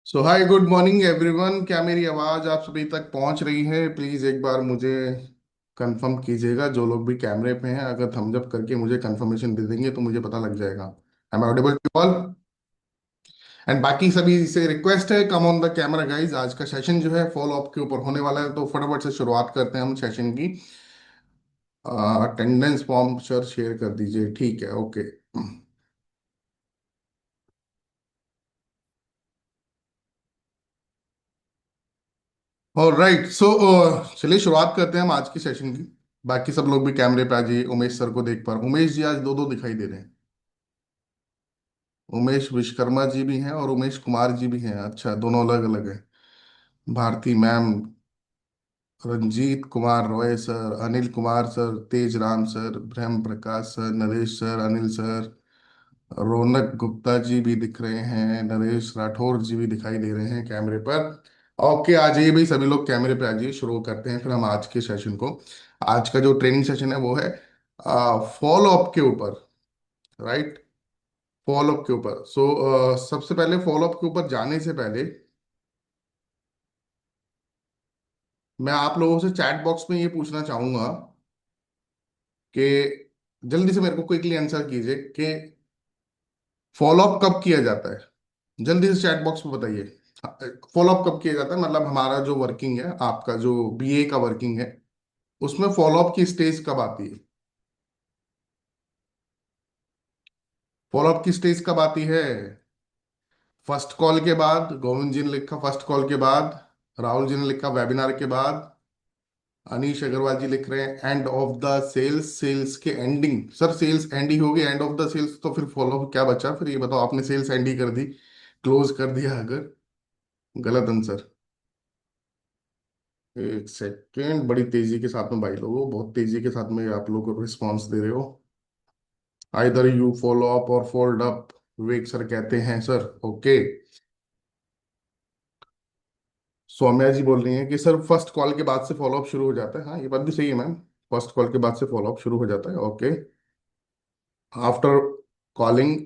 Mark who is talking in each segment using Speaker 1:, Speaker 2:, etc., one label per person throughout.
Speaker 1: सो हाय, good morning everyone. क्या मेरी आवाज़ आप सभी तक पहुंच रही है? प्लीज़ एक बार मुझे कंफर्म कीजिएगा। जो लोग भी कैमरे पे हैं, अगर थम्स अप करके मुझे कंफर्मेशन दे देंगे तो मुझे पता लग जाएगा। I am audible to all? And बाकी सभी से रिक्वेस्ट है, come on the camera guys. आज का सेशन जो है फॉलो अप के ऊपर होने वाला है, तो फटाफट से शुरुआत करते हैं हम सेशन की। अटेंडेंस फॉर्म सर शेयर कर दीजिए। ठीक है, ओके। और राइट, सो चलिए शुरुआत करते हैं हम आज की सेशन की। बाकी सब लोग भी कैमरे पे आ जाइए। उमेश सर को देख पा रहा हूं। उमेश जी आज दो दो दिखाई दे रहे हैं। उमेश विश्वकर्मा जी भी हैं और उमेश कुमार जी भी हैं। अच्छा, दोनों अलग अलग हैं। Bharti ma'am, Ranjeet Kumar Roy sir, Anil Kumar sir, Tej Ram sir, Brahm Prakash sir, Naresh sir, Anil sir, Raunak Gupta ji भी दिख रहे हैं, नरेश राठौर जी भी दिखाई दे रहे हैं कैमरे पर। ओके, आ जाइए भाई, सभी लोग कैमरे पे आ जाइए। शुरू करते हैं फिर हम आज के सेशन को। आज का जो ट्रेनिंग सेशन है वो है फॉलो अप के ऊपर। राइट, फॉलो अप के ऊपर। सबसे पहले फॉलो अप के ऊपर जाने से पहले मैं आप लोगों से चैट बॉक्स में ये पूछना चाहूंगा कि जल्दी से मेरे को क्विकली आंसर कीजिए कि फॉलो अप कब किया जाता है। जल्दी से चैट बॉक्स में बताइए। फॉलो अप कब किया जाता है, मतलब हमारा जो वर्किंग है, आपका जो बीए का वर्किंग है, उसमें फॉलो अप की स्टेज कब आती है? फॉलो अप की स्टेज कब आती है? फर्स्ट कॉल के बाद, गोविंद जी ने लिखा फर्स्ट कॉल के बाद। राहुल जी ने लिखा वेबिनार के बाद। अनीश अग्रवाल जी लिख रहे हैं end of the cells, cells के एंडिंग। सर सेल्स एंड ही होगी, एंड ऑफ द सेल्स तो फिर फॉलो अप क्या बचा? फिर ये बताओ, आपने सेल्स एंड ही कर दी, क्लोज कर दिया अगर। गलत आंसर। एक सेकेंड, बड़ी तेजी के साथ में भाई लोगों, बहुत तेजी के साथ में आप लोग रिस्पॉन्स दे रहे हो। आइदर यू फॉलो अप और फोल्ड अप, विवेक सर कहते हैं सर। ओके। सौम्या जी बोल रही हैं कि सर फर्स्ट कॉल के बाद से फॉलो अप शुरू हो जाता है। हाँ, ये बात भी सही है मैम। फर्स्ट कॉल के बाद से फॉलो अप शुरू हो जाता है। Okay. After calling,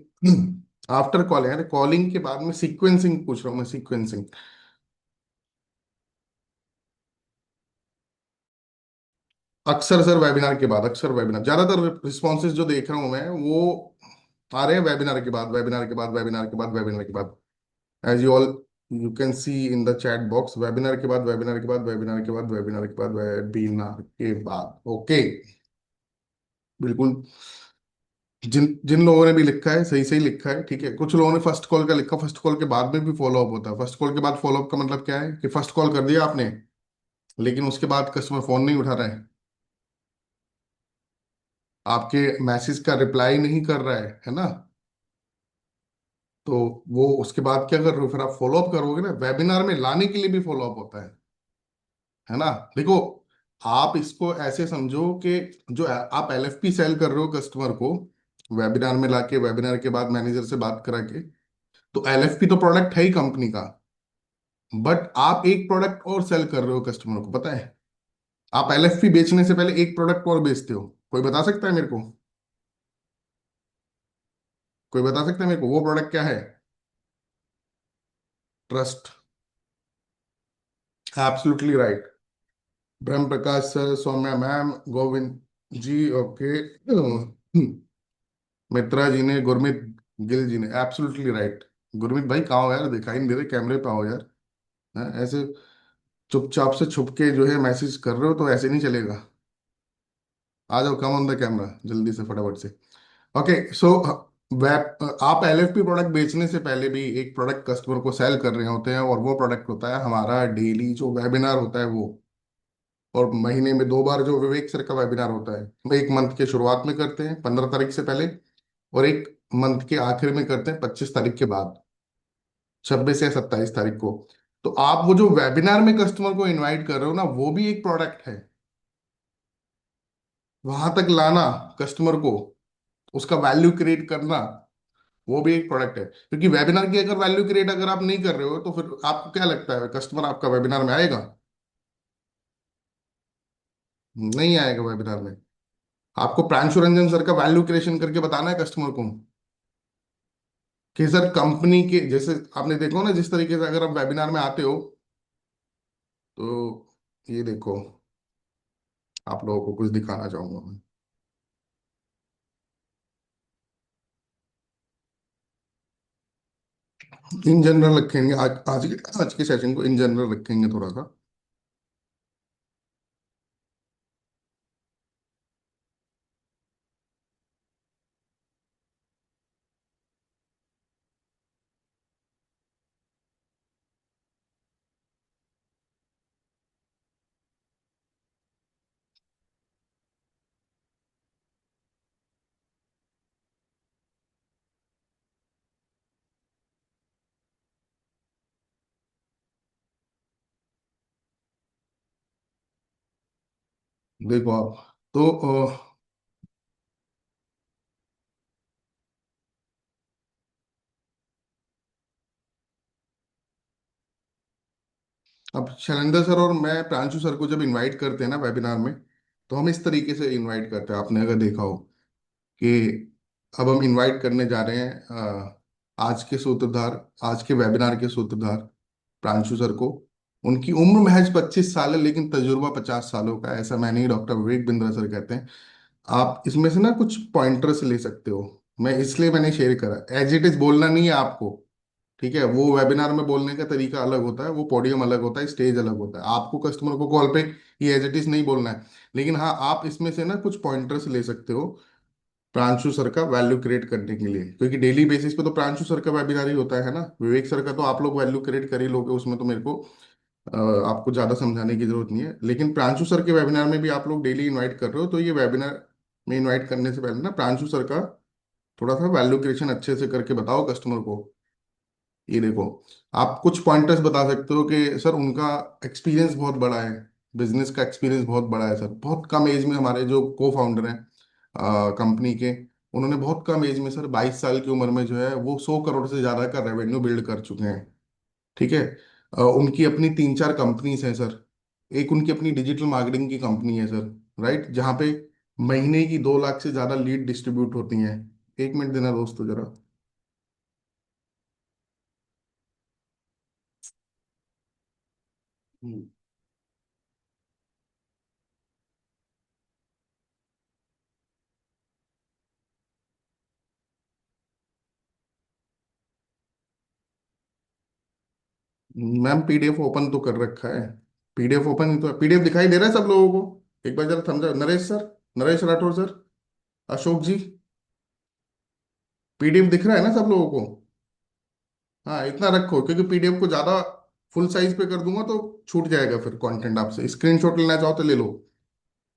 Speaker 1: after calling, अरे कॉलिंग के बाद में सीक्वेंसिंग पूछ रहा हूँ मैं, सीक्वेंसिंग। अक्सर सर वेबिनार के बाद, अक्सर वेबिनार, ज्यादातर रिस्पॉन्सेज जो देख रहा हूँ मैं वो आ रहे हैं वेबिनार के बाद, वेबिनार के बाद, वेबिनार के बाद, वेबिनार के बाद। As you all you can see in the chat box, webinar के बाद, वेबिनार के बाद, वेबिनार के बाद, वेबिनार के बाद, वेबिनार के बाद। ओके, बिल्कुल। जिन जिन लोगों ने भी लिखा है सही सही लिखा है, ठीक है। कुछ लोगों ने फर्स्ट कॉल का लिखा, फर्स्ट कॉल के बाद में भी फॉलो अप होता है। फर्स्ट कॉल के बाद फॉलो अप का मतलब क्या है कि फर्स्ट कॉल कर दिया आपने, लेकिन उसके बाद कस्टमर फोन नहीं उठा रहा है, आपके मैसेज का रिप्लाई नहीं कर रहा है ना? तो वो उसके बाद क्या कर रहे हो? फिर आप फॉलो अप करोगे ना, वेबिनार में लाने के लिए भी फॉलो अप होता है ना? देखो, आप इसको ऐसे समझो कि जो आप एलएफपी सेल कर रहे हो कस्टमर को, वेबिनार में लाके, वेबिनार के बाद मैनेजर से बात करा के, तो एलएफपी तो प्रोडक्ट है ही कंपनी का। बट आप एक प्रोडक्ट और सेल कर रहे हो कस्टमर को, पता है? आप एलएफपी बेचने से पहले एक प्रोडक्ट और बेचते हो। कोई बता सकता है मेरे को? कोई बता सकता है मेरे को वो प्रोडक्ट क्या है? ट्रस्ट। Absolutely right. ब्रह्म प्रकाश सर, सौम्या मैम, गोविंद जी, ओके। मित्रा जी ने, गुरमीत गिल जी ने, एब्सोल्युटली राइट। गुरमीत भाई कहाँ हो यार? दिखाई नहीं दे रहे, कैमरे पे आओ यार। हैं, ऐसे चुपचाप से छुप के जो है मैसेज कर रहे हो तो ऐसे नहीं चलेगा। आ जाओ, कम ऑन द कैमरा जल्दी से, फटाफट से। ओके, सो वेब, आप एलएफपी प्रोडक्ट बेचने से पहले भी एक प्रोडक्ट कस्टमर को सेल कर रहे होते हैं, और वो प्रोडक्ट होता है हमारा डेली जो वेबिनार होता है वो। और महीने में दो बार जो विवेक सर का वेबिनार होता है, वो एक मंथ के शुरुआत में करते हैं 15 तारीख से पहले, और एक मंथ के आखिर में करते हैं 25 तारीख के बाद, 26 या 27 तारीख को। तो आप वो जो वेबिनार में कस्टमर को इनवाइट कर रहे हो ना, वो भी एक प्रोडक्ट है। वहां तक लाना कस्टमर को, उसका वैल्यू क्रिएट करना, वो भी एक प्रोडक्ट है। क्योंकि वेबिनार की अगर वैल्यू क्रिएट अगर आप नहीं कर रहे हो तो फिर आपको क्या लगता है कस्टमर आपका वेबिनार में आएगा? नहीं आएगा वेबिनार में। आपको प्रांशु रंजन सर का वैल्यू क्रिएशन करके बताना है कस्टमर को। कि सर कंपनी के जैसे आपने देखो ना, जिस तरीके से अगर आप वेबिनार में आते हो तो ये देखो, आप लोगों को कुछ दिखाना चाहूंगा मैं। इन जनरल रखेंगे आज के सेशन को इन जनरल रखेंगे थोड़ा सा। देखो आप तो अब शैलेंद्र सर और मैं प्रांशु सर को जब इनवाइट करते हैं ना वेबिनार में, तो हम इस तरीके से इनवाइट करते हैं, आपने अगर देखा हो कि अब हम इनवाइट करने जा रहे हैं आज के सूत्रधार, आज के वेबिनार के सूत्रधार प्रांशु सर को। उनकी उम्र महज 25 साल है, लेकिन तजुर्बा 50 सालों का है। ऐसा मैं नहीं, डॉक्टर विवेक बिंद्रा सर कहते हैं। आप इसमें से ना कुछ पॉइंटर्स ले सकते हो। मैं इसलिए मैंने शेयर करा, एज इट इज बोलना नहीं है आपको। ठीक है, वो वेबिनार में बोलने का तरीका अलग होता है, वो पोडियम अलग होता है, स्टेज अलग होता है। आपको कस्टमर को कॉल पे ये एज इट इज नहीं बोलना है। लेकिन हाँ, आप इसमें से ना कुछ पॉइंटर्स ले सकते हो प्रांशु सर का वैल्यू क्रिएट करने के लिए, क्योंकि डेली बेसिस पे तो प्रांशु सर का वेबिनार ही होता है ना। विवेक सर का तो आप लोग वैल्यू क्रिएट कर ही लोगे, उसमें तो मेरे को आपको ज्यादा समझाने की जरूरत नहीं है। लेकिन प्रांशु सर के वेबिनार में भी आप लोग डेली इनवाइट कर रहे हो, तो ये वेबिनार में इनवाइट करने से पहले ना प्रांशु सर का थोड़ा सा वैल्यू क्रिएशन अच्छे से करके बताओ कस्टमर को। ये देखो, आप कुछ पॉइंटर्स बता सकते हो कि सर उनका एक्सपीरियंस बहुत बड़ा है, बिजनेस का एक्सपीरियंस बहुत बड़ा है सर। बहुत कम एज में हमारे जो को फाउंडर हैं कंपनी के, उन्होंने बहुत कम एज में सर 22 साल की उम्र में जो है वो 100 करोड़ से ज़्यादा का रेवेन्यू बिल्ड कर चुके हैं। ठीक है। उनकी अपनी 3-4 कंपनीज हैं सर। एक उनकी अपनी डिजिटल मार्केटिंग की कंपनी है सर, राइट, जहाँ पे महीने की 2 लाख से ज़्यादा लीड डिस्ट्रीब्यूट होती हैं। एक मिनट देना दोस्तों जरा। हम्म। मैम पीडीएफ ओपन तो कर रखा है। पीडीएफ ओपन ही तो, पीडीएफ दिखाई दे रहा है सब लोगों को? एक बार जरा समझा, नरेश सर, नरेश राठौर सर, अशोक जी, पीडीएफ दिख रहा है ना सब लोगों को? हाँ, इतना रखो, क्योंकि पीडीएफ को ज्यादा फुल साइज पे कर दूंगा तो छूट जाएगा फिर कंटेंट। आपसे स्क्रीनशॉट लेना चाहो तो ले लो।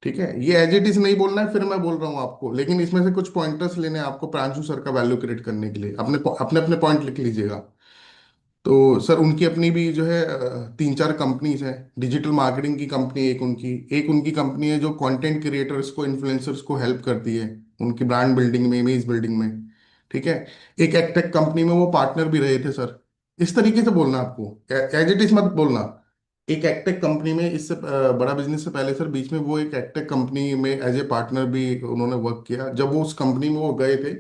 Speaker 1: ठीक है, ये एज इट इज नहीं बोलना है, फिर मैं बोल रहा हूँ आपको, लेकिन इसमें से कुछ पॉइंटर्स लेने हैं आपको प्रांशु सर का वैल्यू क्रिएट करने के लिए। अपने अपने अपने पॉइंट लिख लीजिएगा। तो सर उनकी अपनी भी जो है 3-4 कंपनीज हैं। डिजिटल मार्केटिंग की कंपनी एक उनकी कंपनी है जो कंटेंट क्रिएटर्स को, इन्फ्लुएंसर्स को हेल्प करती है उनकी ब्रांड बिल्डिंग में, इमेज बिल्डिंग में। ठीक है। एक एक्टेक कंपनी में वो पार्टनर भी रहे थे सर। इस तरीके से बोलना आपको, एज इट इज मत बोलना। एक एक्टेक कंपनी में, इससे बड़ा बिजनेस से पहले सर बीच में वो एक एक्टेक कंपनी में एज ए पार्टनर भी उन्होंने वर्क किया। जब वो उस कंपनी में वो गए थे,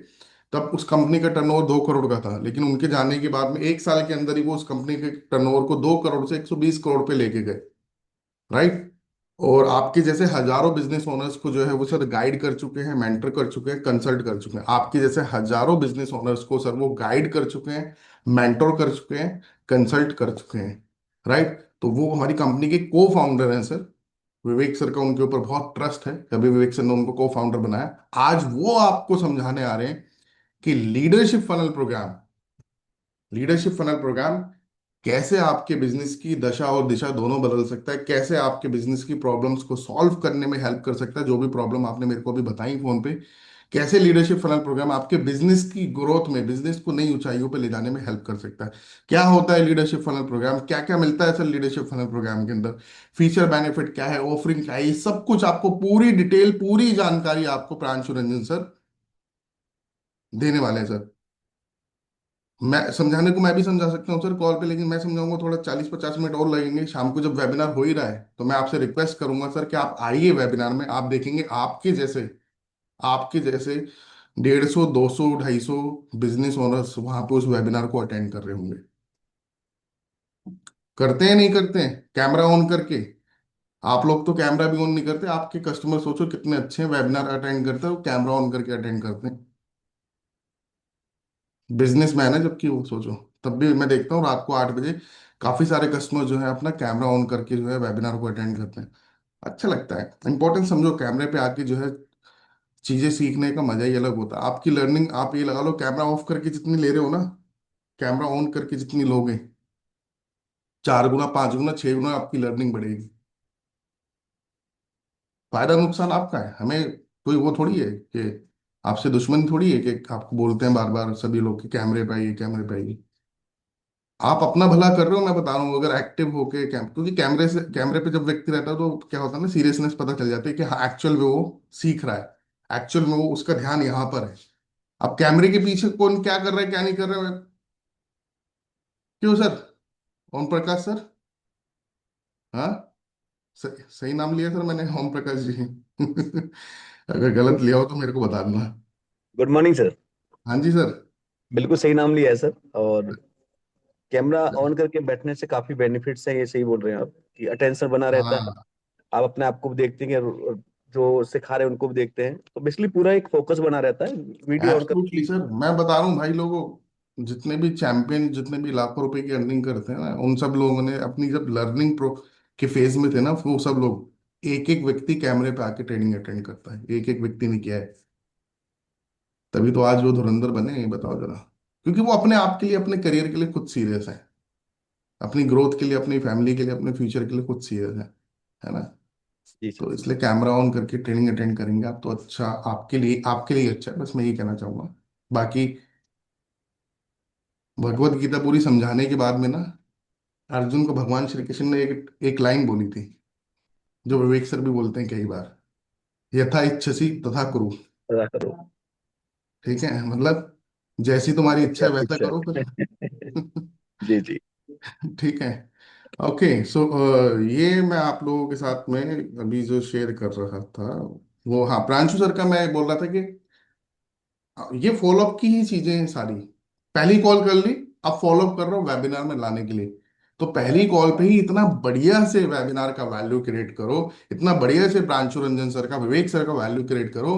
Speaker 1: तब उस कंपनी का टर्नओवर 2 करोड़ का था, लेकिन उनके जाने के बाद में 1 साल के अंदर ही वो उस कंपनी के टर्नओवर को 2 करोड़ से 120 करोड़ पे लेके गए। राइट। और आपके जैसे हजारों बिजनेस ओनर्स को जो है वो सर गाइड कर चुके हैं, मेंटर कर चुके हैं, कंसल्ट कर चुके हैं। आपके जैसे हजारों बिजनेस ओनर्स को सर वो गाइड कर चुके हैं, मेंटर कर चुके हैं, कंसल्ट कर चुके हैं। राइट। तो वो हमारी कंपनी के को फाउंडर हैं सर। विवेक सर का उनके ऊपर बहुत ट्रस्ट है, कभी विवेक सर ने उनको को फाउंडर बनाया। आज वो आपको समझाने आ रहे हैं कि लीडरशिप फनल प्रोग्राम कैसे आपके बिजनेस की दशा और दिशा दोनों बदल सकता है, कैसे आपके बिजनेस की प्रॉब्लम्स को सॉल्व करने में हेल्प कर सकता है। जो भी प्रॉब्लम आपने मेरे को अभी बताई फोन पे, कैसे लीडरशिप फनल प्रोग्राम आपके बिजनेस की ग्रोथ में, बिजनेस को नई ऊंचाइयों पे ले जाने में हेल्प कर सकता है। क्या होता है लीडरशिप फनल प्रोग्राम, क्या क्या मिलता है सर लीडरशिप फनल प्रोग्राम के अंदर, फीचर बेनिफिट क्या है, ऑफरिंग क्या है, ये सब कुछ आपको पूरी डिटेल, पूरी जानकारी आपको प्रांशु रंजन सर देने वाले हैं सर। मैं समझाने को मैं भी समझा सकता हूँ सर कॉल पे, लेकिन मैं समझाऊंगा थोड़ा 40-50 मिनट और लगेंगे। शाम को जब वेबिनार हो ही रहा है तो मैं आपसे रिक्वेस्ट करूंगा सर कि आप आइए वेबिनार में, आप देखेंगे आपके जैसे 150, 200, 250 बिजनेस ओनर्स वहां पे उस वेबिनार को अटेंड कर रहे होंगे। करते हैं नहीं करते हैं कैमरा ऑन करके? आप लोग तो कैमरा भी ऑन नहीं करते, आपके कस्टमर सोचो कितने अच्छे हैं, वेबिनार अटेंड करते हैं वो कैमरा ऑन करके अटेंड करते हैं। बिजनेसमैन है जबकि वो, सोचो। तब भी मैं देखता हूँ रात को 8 बजे काफी सारे कस्टमर जो है अपना कैमरा ऑन करके जो है वेबिनार को अटेंड करते हैं। अच्छा लगता है। इंपॉर्टेंस समझो, कैमरे पे आके जो है चीजें सीखने का मजा ही अलग होता है। आपकी लर्निंग, आप ये लगा लो कैमरा ऑफ करके जितनी ले रहे हो ना, कैमरा ऑन करके जितनी लोगे, 4 गुना, 5 गुना, 6 गुना आपकी लर्निंग बढ़ेगी। फायदा नुकसान आपका है, हमें कोई वो थोड़ी है कि आपसे दुश्मन थोड़ी है कि आपको बोलते हैं बार बार सभी लोग कि कैमरे पे आइए, कैमरे पे आइए। आप अपना भला कर रहे हो, मैं बता रहा हूँ। अगर एक्टिव होके क्योंकि कैमरे से, कैमरे पे जब व्यक्ति रहता है तो क्या होता है ना, सीरियसनेस पता चल जाती है कि हाँ एक्चुअल में वो सीख रहा है, एक्चुअल में वो उसका ध्यान यहाँ पर है। अब कैमरे के पीछे कौन क्या कर रहा है क्या नहीं कर रहा है, क्यों सर? ओम प्रकाश सर? हाँ, सही नाम लिया सर मैंने, ओम प्रकाश जी। अगर गलत लिया हो तो मेरे को बता देना।
Speaker 2: Good morning sir.
Speaker 1: हाँ जी सर।
Speaker 2: बिल्कुल सही नाम लिया है सर। और कैमरा ऑन करके बैठने से काफी बेनिफिट्स हैं, ये सही बोल रहे हैं आप, कि अटेंशन बना रहता है।
Speaker 1: हाँ,
Speaker 2: आप अपने आप को भी देखते हैं और जो सिखा रहे हैं उनको भी देखते हैं, तो बेसिकली पूरा एक फोकस बना रहता है वीडियो ऑन कर।
Speaker 1: Absolutely sir. मैं बता रहा हूँ भाई लोगों, जितने भी चैंपियन, जितने भी लाखों रुपए की अर्निंग करते हैं ना, उन सब लोगों ने अपनी जब लर्निंग प्रो के फेज में थे ना, वो सब लोग, एक एक व्यक्ति कैमरे पे आके ट्रेनिंग अटेंड करता है, एक एक व्यक्ति ने किया है। तभी तो आज वो धुरंधर बने हैं, बताओ जरा। क्योंकि वो अपने आप के लिए, अपने करियर के लिए खुद सीरियस है, अपनी ग्रोथ के लिए, अपनी फैमिली के लिए, अपने फ्यूचर के लिए खुद सीरियस है ना।
Speaker 2: जी सर।
Speaker 1: तो इसलिए कैमरा ऑन करके ट्रेनिंग अटेंड करेंगे आप तो अच्छा, आपके लिए अच्छा है, बस मैं ये कहना चाहूंगा। बाकी भगवत गीता पूरी समझाने के बाद में ना, अर्जुन को भगवान श्री कृष्ण ने एक एक लाइन बोली थी, जो विवेक सर भी बोलते हैं कई बार, यथा इच्छसि तथा कुरु।
Speaker 2: अदा करो।
Speaker 1: ठीक है, मतलब जैसी तुम्हारी इच्छा है
Speaker 2: यस
Speaker 1: वैसा करो
Speaker 2: सर।
Speaker 1: फिर।
Speaker 2: जी जी।
Speaker 1: ठीक है। ओके सो ये मैं आप लोगों के साथ में अभी जो शेयर कर रहा था, वो हाँ प्रांशु सर का मैं बोल रहा था कि ये फॉलोअप की ही चीजें हैं सारी। पहली कॉल कर ली, अब फॉलोअप कर रहा हूँ वेबिनार में लाने के लिए। तो पहली कॉल पे ही इतना बढ़िया से वेबिनार का वैल्यू क्रिएट करो, इतना बढ़िया से प्रांशु रंजन सर का, विवेक सर का वैल्यू क्रिएट करो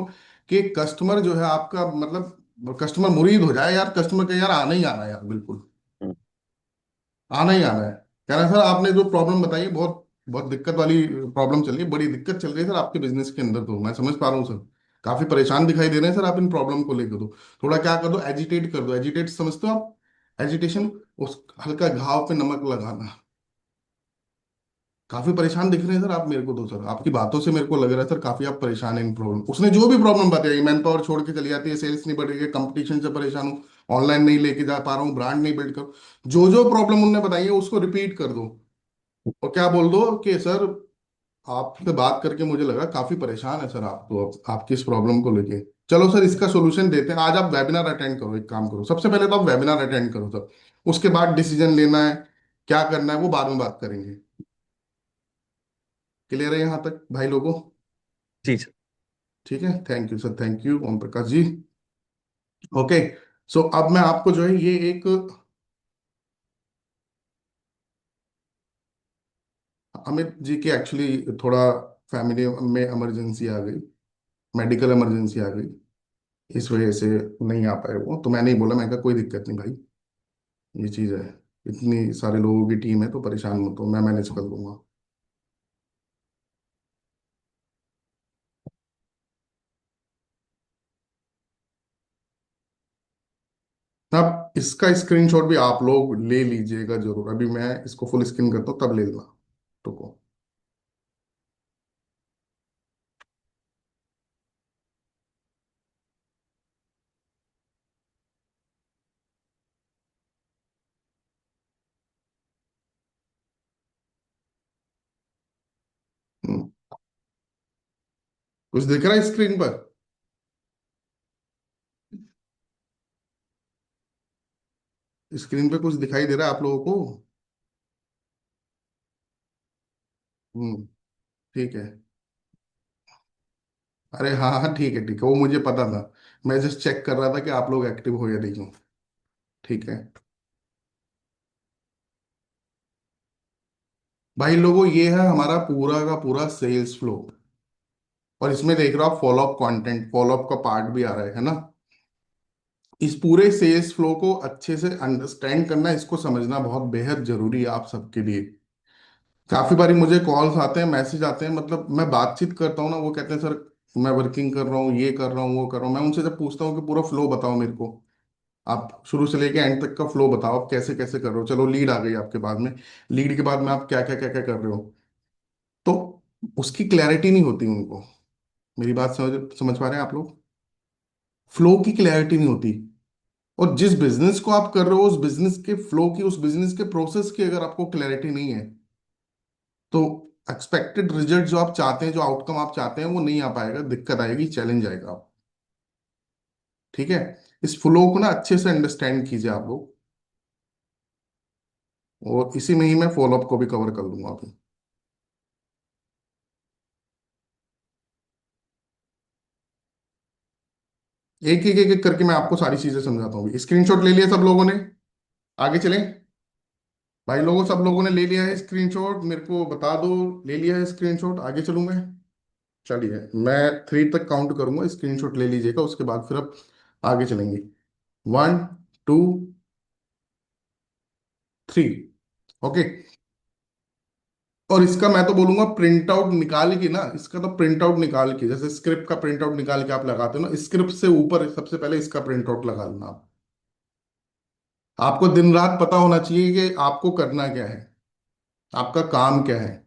Speaker 1: कि कस्टमर जो है आपका, मतलब कस्टमर मुरीद हो जाए यार, कस्टमर का यार आना ही आना है यार, बिल्कुल
Speaker 2: हम्म,
Speaker 1: आना ही आना है। कह रहा है सर आपने जो प्रॉब्लम बताई है, बहुत बहुत दिक्कत वाली प्रॉब्लम चल रही है, बड़ी दिक्कत चल रही है सर आपके बिजनेस के अंदर, तो मैं समझ पा रहा हूँ सर। काफी परेशान दिखाई दे रहे हैं सर आप इन प्रॉब्लम को लेकर, तो थोड़ा क्या कर दो, एजिटेट कर दो। एजिटेट समझते हो आप? एजिटेशन, उस हल्का घाव पे नमक लगाना। काफी परेशान दिख रहे हैं सर आप मेरे को, तो सर आपकी बातों से मेरे को लग रहा है सर काफी आप परेशान हैं इन प्रॉब्लम, उसने जो भी प्रॉब्लम बताई, मैन पावर छोड़ के चली जाती है, सेल्स नहीं बढ़ रही है, कंपटीशन से परेशान हूँ, ऑनलाइन नहीं लेके जा पा रहा हूँ, ब्रांड नहीं बिल्ड कर, जो जो प्रॉब्लम उनने बताई है उसको रिपीट कर दो। और क्या बोल दो कि सर आपसे बात करके मुझे लगा काफी परेशान है सर आप, तो आपकी इस प्रॉब्लम को लेके चलो सर इसका सोल्यूशन देते हैं। आज आप वेबिनार अटेंड करो, एक काम करो, सबसे पहले तो आप वेबिनार अटेंड करो सर, उसके बाद डिसीजन लेना है क्या करना है वो बाद में बात करेंगे। क्लियर है यहाँ तक भाई लोगों?
Speaker 2: जी सर।
Speaker 1: ठीक है, thank you sir, thank you Om Prakash ji. Okay, so अब मैं आपको जो है ये एक, अमित जी की एक्चुअली थोड़ा फैमिली में इमरजेंसी आ गई, मेडिकल इमरजेंसी आ गई, इस वजह से नहीं आ पाए वो, तो मैंने ही बोला, मैं कहा कोई दिक्कत नहीं भाई, ये चीज़ है, इतनी सारे लोगों की टीम है तो परेशान मत हो, मैं मैनेज कर लूंगा। अब इसका स्क्रीनशॉट भी आप लोग ले लीजिएगा जरूर, अभी मैं इसको फुल स्क्रीन करता हूँ तब ले लेना। रुको। हम्म, कुछ दिख रहा है स्क्रीन पर? स्क्रीन पे कुछ दिखाई दे रहा है आप लोगों को? हम्म, ठीक है। अरे हाँ हाँ, ठीक है ठीक है, वो मुझे पता था। मैं जस्ट चेक कर रहा था कि आप लोग एक्टिव हो या नहीं हो। ठीक है। भाई लोगों, ये है हमारा पूरा का पूरा सेल्स फ्लो। और इसमें देख रहा हूँ follow up content, follow up का पार्ट भी आ रहा है ना। इस पूरे सेल्स फ्लो को अच्छे से अंडरस्टैंड करना, इसको समझना बहुत बेहद जरूरी है आप सबके लिए। काफी बारी मुझे कॉल्स आते हैं, मैसेज आते हैं, मतलब मैं बातचीत करता हूँ ना, वो कहते हैं सर मैं वर्किंग कर रहा हूँ, ये कर रहा हूँ, वो कर रहा हूँ। मैं उनसे जब पूछता हूँ कि पूरा फ्लो बताओ मेरे को, आप शुरू से लेके एंड तक का फ्लो बताओ, आप कैसे कैसे कर रहे हो। चलो लीड आ गई आपके बाद में, लीड के बाद में आप क्या क्या कर रहे हो, तो उसकी क्लैरिटी नहीं होती उनको। मेरी बात समझ समझ पा रहे हैं आप लोग? फ्लो की क्लैरिटी नहीं होती। और जिस बिजनेस को आप कर रहे हो, उस बिजनेस के फ्लो की, उस बिजनेस के प्रोसेस की अगर आपको क्लैरिटी नहीं है, तो एक्सपेक्टेड रिजल्ट जो आप चाहते हैं, जो आउटकम आप चाहते हैं, वो नहीं आ पाएगा, दिक्कत आएगी, चैलेंज आएगा आप। ठीक है। इस फ्लो को ना अच्छे से अंडरस्टैंड कीजिए आप लोग। और इसी में ही मैं फॉलोअप को भी कवर कर दूंगा अभी। एक एक करके मैं आपको सारी चीजें समझाता हूँ। स्क्रीनशॉट ले लिया सब लोगों ने? आगे चलें। भाई लोगों, सब लोगों ने ले लिया है स्क्रीनशॉट? मेरे को बता दो। ले लिया है स्क्रीनशॉट? आगे चलूं मैं? चलिए, मैं 3 तक काउंट करूंगा, स्क्रीनशॉट ले लीजिएगा, उसके बाद फिर अब आगे चलेंगे। 1 2 3। ओके। और इसका मैं तो बोलूंगा प्रिंट आउट निकाल के ना, इसका तो प्रिंट आउट निकाल के, जैसे स्क्रिप्ट का प्रिंट आउट निकाल के आप लगाते हो ना, स्क्रिप्ट से ऊपर सबसे पहले इसका प्रिंट आउट लगा लेना आप। आपको दिन रात पता होना चाहिए कि आपको करना क्या है, आपका काम क्या है।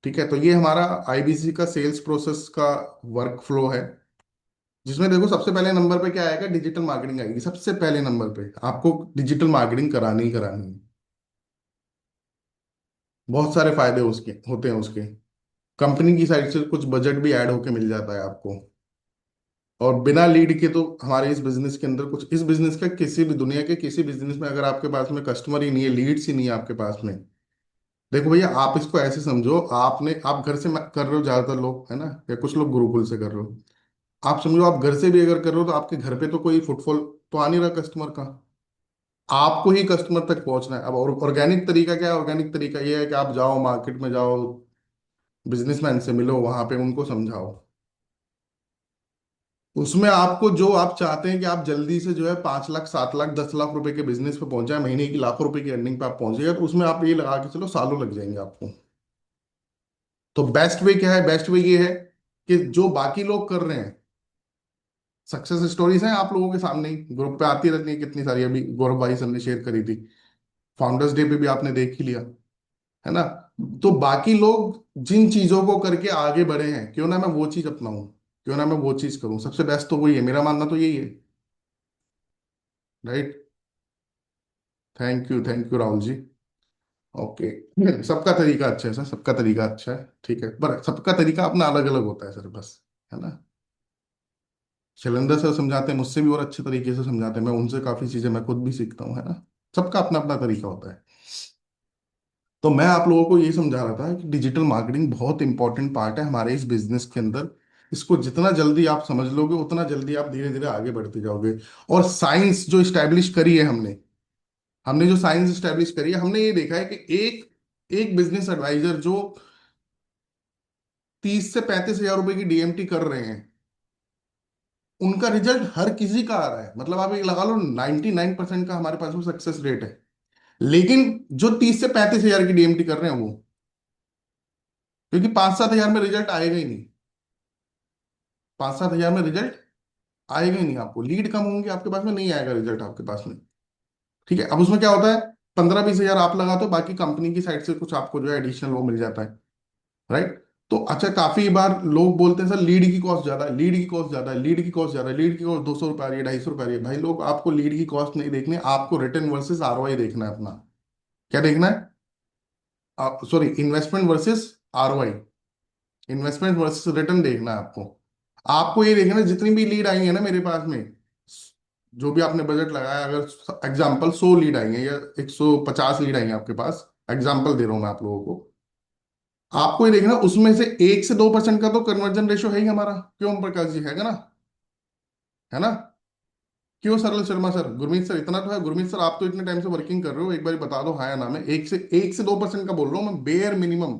Speaker 1: ठीक है। तो ये हमारा आईबीसी का सेल्स प्रोसेस का वर्क फ्लो है, जिसमें देखो सबसे पहले नंबर पे क्या आएगा, डिजिटल मार्केटिंग आएगी सबसे पहले नंबर पे। आपको डिजिटल मार्केटिंग करानी ही करानी है। बहुत सारे फायदे उसके होते हैं उसके। कंपनी की साइड से कुछ बजट भी ऐड होके मिल जाता है आपको। और बिना लीड के तो हमारे इस बिजनेस के अंदर कुछ, इस बिजनेस का किसी भी, दुनिया के किसी बिजनेस में अगर आपके पास में कस्टमर ही नहीं है, लीड्स ही नहीं है आपके पास में। देखो भैया, आप इसको ऐसे समझो, आपने, आप घर से कर रहे हो ज्यादातर लोग, है ना, या कुछ लोग गुरुकुल से कर रहे हो। आप समझो, आप घर से भी अगर कर रहे हो, तो आपके घर पे तो कोई फुटफॉल तो आ नहीं रहा कस्टमर का। आपको ही कस्टमर तक पहुंचना है। अब और ऑर्गेनिक तरीका क्या है? ऑर्गेनिक तरीका ये है कि आप जाओ मार्केट में, जाओ बिजनेसमैन से मिलो, वहां पे उनको समझाओ। उसमें आपको जो आप चाहते हैं कि आप जल्दी से जो है 5 लाख 7 लाख 10 लाख रुपए के बिजनेस पे पहुंच जाए, महीने की लाखों रुपए की अर्निंग पे आप पहुंच जाइए, तो उसमें आप ये लगा के चलो सालों लग जाएंगे आपको। तो बेस्ट वे क्या है? बेस्ट वे ये है कि जो बाकी लोग कर रहे हैं, सक्सेस स्टोरीज हैं आप लोगों के सामने ही, ग्रुप पे आती रहती है कितनी सारी, अभी गौरव भाई सबने शेयर करी थी। फाउंडर्स डे पे भी आपने देख ही लिया, है ना। तो बाकी लोग जिन चीजों को करके आगे बढ़े हैं, क्यों ना मैं वो चीज अपनाऊं, क्यों ना मैं वो चीज करूं। सबसे बेस्ट तो वही है, मेरा मानना तो यही है। Right. Thank you Rahul ji. Okay. सबका तरीका अच्छा है सर, सबका तरीका अच्छा है, ठीक है, पर सबका तरीका अपना अलग अलग होता है सर, बस। है ना। शैलेंद्र सर समझाते हैं मुझसे भी और अच्छे तरीके से समझाते हैं, मैं उनसे काफी चीजें मैं खुद भी सीखता हूँ, है ना। सबका अपना अपना तरीका होता है। तो मैं आप लोगों को ये समझा रहा था कि डिजिटल मार्केटिंग बहुत इंपॉर्टेंट पार्ट है हमारे इस बिजनेस के अंदर। इसको जितना जल्दी आप समझ लोगे, उतना जल्दी आप धीरे धीरे आगे बढ़ते जाओगे। और साइंस जो स्टैब्लिश करी है हमने, हमने जो साइंस स्टैब्लिश करी है, हमने ये देखा है कि एक एक बिजनेस एडवाइजर जो 30 से 35 हजार रुपए की डीएमटी कर रहे हैं, उनका रिजल्ट हर किसी का आ रहा है। मतलब आप एक लगा लो 99% का हमारे पास में सक्सेस रेट है। लेकिन जो 30 से 35 हजार की डीएमटी कर रहे हैं वो, क्योंकि 5 7 हजार में रिजल्ट आएगा ही नहीं। 5 7 हजार में रिजल्ट आएगा ही नहीं, आपको लीड कम होंगे आपके पास में, नहीं आएगा रिजल्ट आपके पास में। ठीक है। अब उसमें क्या होता है, 15 20 हजार आप लगाते हो, बाकी कंपनी की साइड से कुछ आपको जो है एडिशनल वो मिल जाता है। राइट। तो अच्छा, काफी बार लोग बोलते हैं सर लीड की कॉस्ट ज्यादा है, लीड की कॉस्ट ज्यादा है, लीड की कॉस्ट ज्यादा है, लीड की कॉस्ट 200 रुपये आ रही है, 250 रुपये आ रही है। भाई लोग, आपको लीड की कॉस्ट नहीं देखनी, आपको रिटर्न वर्सेस आरओआई देखना है अपना। क्या देखना है? Sorry, investment versus ROI, investment versus return देखना है आपको। आपको ये देखना है, जितनी भी लीड आई है ना मेरे पास में, जो भी आपने बजट लगाया, अगर एग्जाम्पल 100 लीड आई है या 150 लीड आई है आपके पास, एग्जाम्पल दे रहा हूं मैं आप लोगों को, आपको ये देखना उसमें से 1 से 2% का तो कन्वर्जन रेशो है ही हमारा, क्यों ओम प्रकाश जी, है ना? है ना? क्यों सरल शर्मा सर, गुरमीत सर, इतना तो है। गुरमीत सर आप तो इतने टाइम से वर्किंग कर रहे हो, एक बार बता दो हाँ या ना में। 1 से 2% का बोल रहा हूँ मैं, बेयर मिनिमम।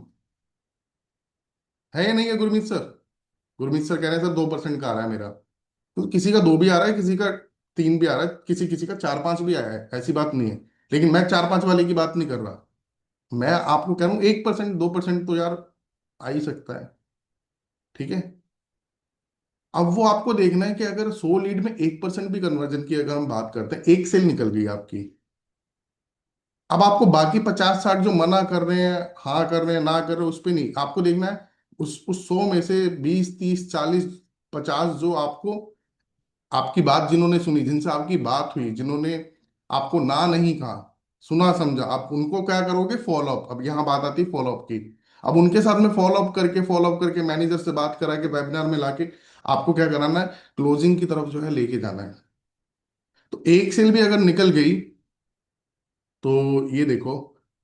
Speaker 1: है या नहीं है गुरमीत सर? गुरमीत सर कह रहे हैं सर 2% का आ रहा है मेरा। तो किसी का 2 भी आ रहा है, किसी का 3 भी आ रहा है, किसी किसी का 4-5 भी आया है, ऐसी बात नहीं है। लेकिन मैं 4-5 वाले की बात नहीं कर रहा। मैं आपको कह रहा हूँ 1%, 2% तो यार आ ही सकता है। ठीक है। अब वो आपको देखना है कि अगर 100 लीड में 1% भी कन्वर्जन की अगर हम बात करते हैं, एक सेल निकल गई आपकी। अब आपको बाकी 50-60 जो मना कर रहे हैं, हाँ कर रहे हैं, ना कर रहे हैं, उस पे नहीं आपको देखना है। उस 100 में से 20, 30, 40, 50 जो आपको, आपकी बात जिन्होंने सुनी, जिनसे आपकी बात हुई, जिन्होंने आपको ना नहीं कहा, सुना समझा, आप उनको क्या करोगे? फॉलोअप। अब यहाँ बात आती है फॉलोअप की। अब उनके साथ में फॉलोअप करके मैनेजर से बात करा के वेबिनार में लाके आपको क्या कराना है? क्लोजिंग की तरफ जो है लेके जाना है। तो एक सेल भी अगर निकल गई तो ये देखो।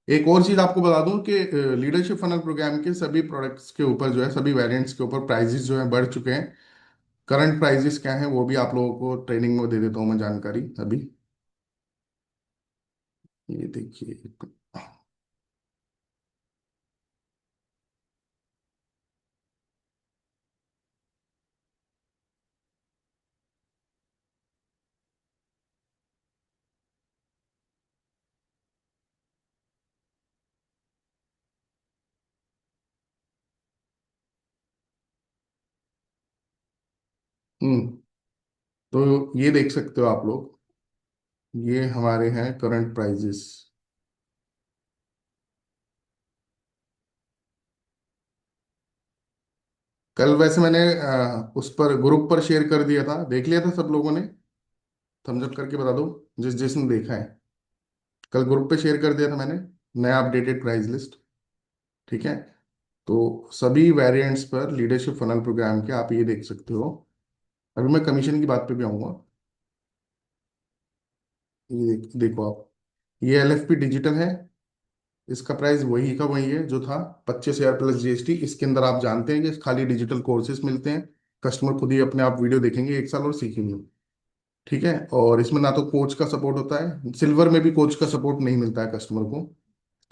Speaker 1: एक और चीज आपको बता दूं कि लीडरशिप फनल प्रोग्राम के सभी प्रोडक्ट्स के ऊपर जो है, सभी वेरिएंट्स के ऊपर प्राइजेस जो है बढ़ चुके हैं। करंट प्राइजेस क्या है वो भी आप लोगों को ट्रेनिंग में दे देता हूँ मैं जानकारी अभी। ये देखिए। हम्म। तो ये देख सकते हो आप लोग, ये हमारे हैं करंट प्राइजेस। कल वैसे मैंने उस पर ग्रुप पर शेयर कर दिया था, देख लिया था सब लोगों ने? थम्स अप करके बता दो जिस जिसने देखा है। कल ग्रुप पे शेयर कर दिया था मैंने, नया अपडेटेड प्राइस लिस्ट। ठीक है। तो सभी वेरिएंट्स पर लीडरशिप फनल प्रोग्राम के आप ये देख सकते हो। अभी मैं कमीशन की बात पे भी आऊंगा। ये देखो आप, ये एलएफपी डिजिटल है। इसका प्राइस वही का वही है जो था, 25,000 प्लस जीएसटी। इसके अंदर आप जानते हैं कि खाली डिजिटल कोर्सेज मिलते हैं। कस्टमर खुद ही अपने आप वीडियो देखेंगे 1 साल और सीखेंगे। ठीक है। और इसमें ना तो कोच का सपोर्ट होता है, सिल्वर में भी कोच का सपोर्ट नहीं मिलता है कस्टमर को।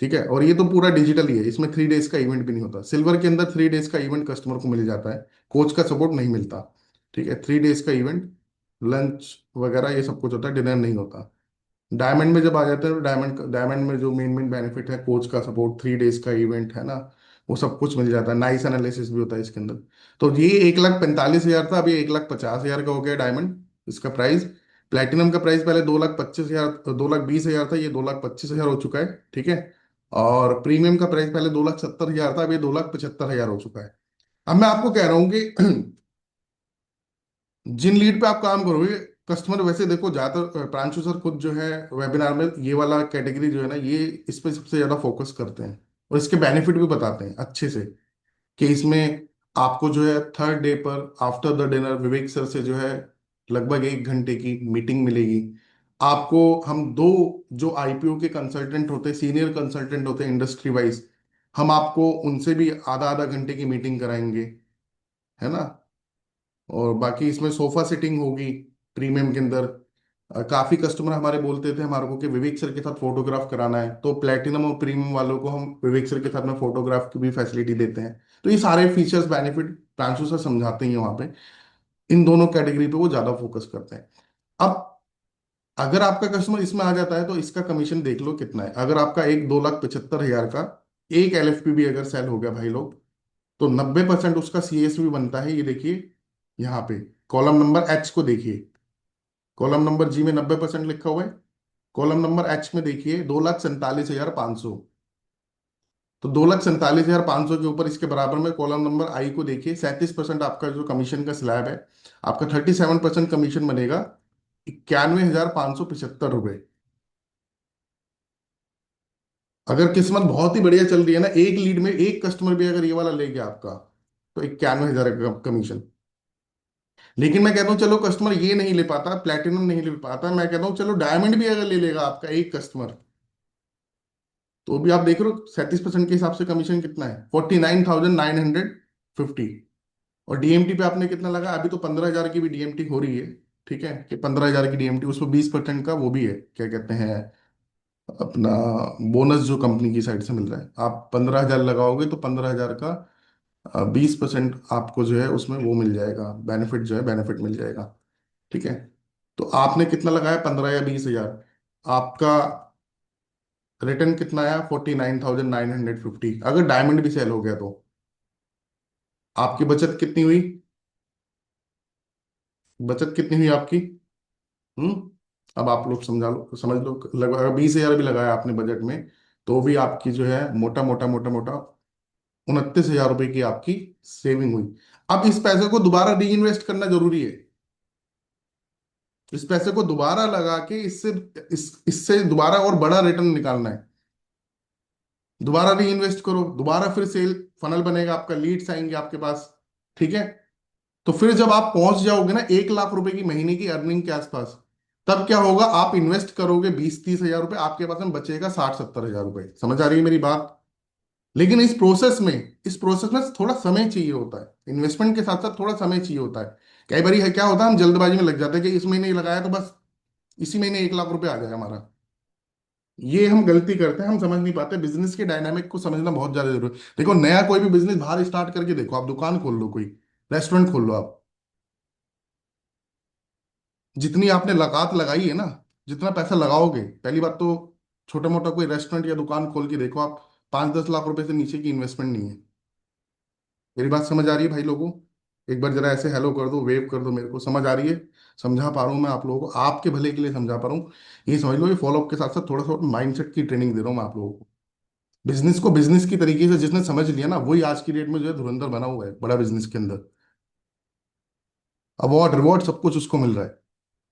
Speaker 1: ठीक है। और ये तो पूरा डिजिटल ही है, इसमें 3 डेज का इवेंट भी नहीं होता। सिल्वर के अंदर 3 डेज का इवेंट कस्टमर को मिल जाता है, कोच का सपोर्ट नहीं मिलता। ठीक है। 3 डेज का इवेंट, लंच वगैरह ये सब कुछ होता है, डिनर नहीं होता। डायमंड में जब आ जाते हैं तो डायमंड डायमंड में जो मेन मेन बेनिफिट है, कोच का सपोर्ट, 3 डेज का इवेंट है ना, वो सब कुछ मिल जाता है। नाइस एनालिसिस भी होता है इसके अंदर। तो ये 1,45,000 था, अभी 1,50,000 का हो गया डायमंड इसका प्राइस। प्लेटिनम का प्राइस पहले 2,25,000, 2,20,000 था, ये 2,25,000 हो चुका है। ठीक है। और प्रीमियम का प्राइस पहले 2,70,000 था, अभी 2,75,000 हो चुका है। अब मैं आपको कह रहा हूँ कि जिन लीड पे आप काम करोगे, कस्टमर वैसे देखो ज्यादातर प्रांशु सर खुद जो है वेबिनार में ये वाला कैटेगरी जो है ना, ये इस पे सबसे ज्यादा फोकस करते हैं। और इसके बेनिफिट भी बताते हैं अच्छे से, कि इसमें आपको जो है 3rd डे पर after the dinner Vivek sir से जो है लगभग 1 घंटे की मीटिंग मिलेगी आपको। हम दो जो आईपीओ के कंसल्टेंट होते हैं, सीनियर कंसल्टेंट होते हैं इंडस्ट्री वाइज, हम आपको उनसे भी आधा आधा घंटे की मीटिंग कराएंगे। है ना? और बाकी इसमें सोफा सिटिंग होगी प्रीमियम के अंदर। काफी कस्टमर हमारे बोलते थे हमारे को कि विवेक सर के साथ फोटोग्राफ कराना है, तो प्लेटिनम और प्रीमियम वालों को हम विवेक सर के साथ में फोटोग्राफ की भी फैसिलिटी देते हैं। तो ये सारे फीचर्स बेनिफिट प्रांशु सर समझाते ही हैं वहाँ पे। इन दोनों कैटेगरी पे वो ज्यादा फोकस करते हैं। अब अगर आपका कस्टमर इसमें आ जाता है तो इसका कमीशन देख लो कितना है। अगर आपका एक 2,75,000 का एक एलएफपी भी अगर सेल हो गया भाई लोग, तो 90% उसका सीएसवी बनता है। ये देखिए यहाँ पे कॉलम नंबर एच को देखिए। कॉलम नंबर जी में 90% लिखा हुआ है। कॉलम नंबर एच में देखिए 2,47,500। तो 2,47,500 के ऊपर इसके बराबर में कॉलम नंबर आई को देखिए, 37% आपका जो कमीशन का स्लैब है। आपका 37% कमीशन बनेगा 91,575 रुपये। अगर किस्मत बहुत ही बढ़िया चल रही है ना, एक लीड में एक कस्टमर भी अगर ये वाला ले गया आपका, तो 91,000 का कमीशन। लेकिन मैं कहता हूँ चलो कस्टमर ये नहीं ले पाता, प्लेटिनम नहीं ले पाता, मैं कहता हूँ चलो डायमंड भी अगर ले लेगा आपका एक कस्टमर, तो अभी आप देख रहे हो 37% के हिसाब से कमीशन कितना है, 49,950। और डीएमटी पे आपने कितना लगा, अभी तो 15,000 की भी डीएमटी हो रही है। ठीक है, कि 15,000 की डीएमटी, उसमें 20% का वो भी है, क्या कहते हैं, अपना बोनस जो कंपनी की साइड से मिल रहा है। आप 15,000 लगाओगे तो 15,000 का 20% आपको जो है उसमें वो मिल जाएगा, बेनिफिट जो है बेनिफिट मिल जाएगा। ठीक है। तो आपने कितना लगाया, 15 या 20 हजार, आपका रिटर्न कितना आया, 49,950। अगर डायमंड भी सेल हो गया तो आपकी बचत कितनी हुई, बचत कितनी हुई आपकी। हम्म। अब आप लोग समझा लो, समझ लो, लगभग 20 हजार भी लगाया आपने बजट में, तो भी आपकी जो है मोटा मोटा मोटा मोटा 29 हजार रुपए की आपकी सेविंग हुई। अब इस पैसे को दोबारा री इन्वेस्ट करना जरूरी है। इस पैसे को दोबारा लगा के इससे दोबारा और बड़ा रिटर्न निकालना है। दोबारा री इन्वेस्ट करो, दोबारा फिर सेल फनल बनेगा, आपका लीड्स आएंगे आपके पास। ठीक है। तो फिर जब आप पहुंच जाओगे ना 1 लाख रुपए की महीने की अर्निंग के आसपास, तब क्या होगा, आप इन्वेस्ट करोगे 20-30 हजार रुपए, आपके पास में बचेगा 60-70 हजार रुपए। समझ आ रही है मेरी बात। लेकिन इस प्रोसेस में थोड़ा समय चाहिए होता है, इन्वेस्टमेंट के साथ साथ थोड़ा समय चाहिए होता है। कई बार है क्या होता है, हम जल्दबाजी में लग जाते हैं कि इस महीने ही लगाया तो बस इसी महीने 1 लाख रुपए आ जाए हमारा। ये हम गलती करते हैं, हम समझ नहीं पाते, बिजनेस के डायनामिक को समझना बहुत ज्यादा जरूरी है। देखो, नया कोई भी बिजनेस बाहर स्टार्ट करके देखो, आप दुकान खोल लो, कोई रेस्टोरेंट खोल लो आप, जितनी आपने लागत लगाई है ना, जितना पैसा लगाओगे, पहली बात तो छोटा मोटा कोई रेस्टोरेंट या दुकान खोल के देखो आप, 5-10 लाख रुपए से नीचे की इन्वेस्टमेंट नहीं है। मेरी बात समझ आ रही है भाई लोगों। एक बार जरा ऐसे हेलो कर दो, वेव कर दो, मेरे को समझ आ रही है। समझा पा रहा हूँ मैं आप लोगों को, आपके भले के लिए समझा पा रहा हूँ। ये समझ लो, ये फॉलोअप के साथ साथ थोड़ा सा माइंडसेट की ट्रेनिंग दे रहा हूँ मैं आप लोगों को। बिजनेस को बिजनेस की तरीके से जिसने समझ लिया ना, वही आज की डेट में जो है धुरंधर बना हुआ है बड़ा बिजनेस के अंदर। अवार्ड रिवॉर्ड सब कुछ उसको मिल रहा है।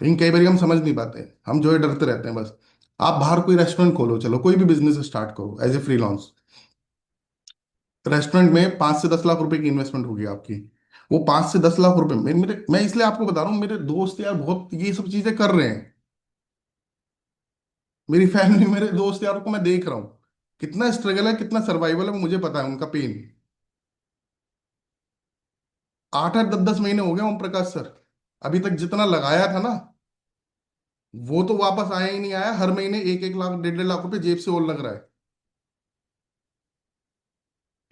Speaker 1: लेकिन कई बार हम समझ नहीं पाते, हम जो है डरते रहते हैं बस। आप बाहर कोई रेस्टोरेंट खोलो, चलो कोई भी बिजनेस स्टार्ट करो एज ए फ्रीलांस। रेस्टोरेंट में 5 से 10 लाख रुपए की इन्वेस्टमेंट होगी आपकी। वो 5 से 10 लाख रुपए मैं इसलिए आपको बता रहा हूँ, मेरे दोस्त यार बहुत ये सब चीजें कर रहे हैं। मेरी फैमिली, मेरे दोस्त यारों को मैं देख रहा हूँ, कितना स्ट्रगल है, कितना सर्वाइवल है, वो मुझे पता है उनका पेन। 8-8 10-10 महीने हो गए ओम प्रकाश सर, अभी तक जितना लगाया था ना, वो तो वापस आया ही नहीं, आया। हर महीने 1-1 लाख 1.5-1.5 लाख रुपए जेब से और लग रहा है।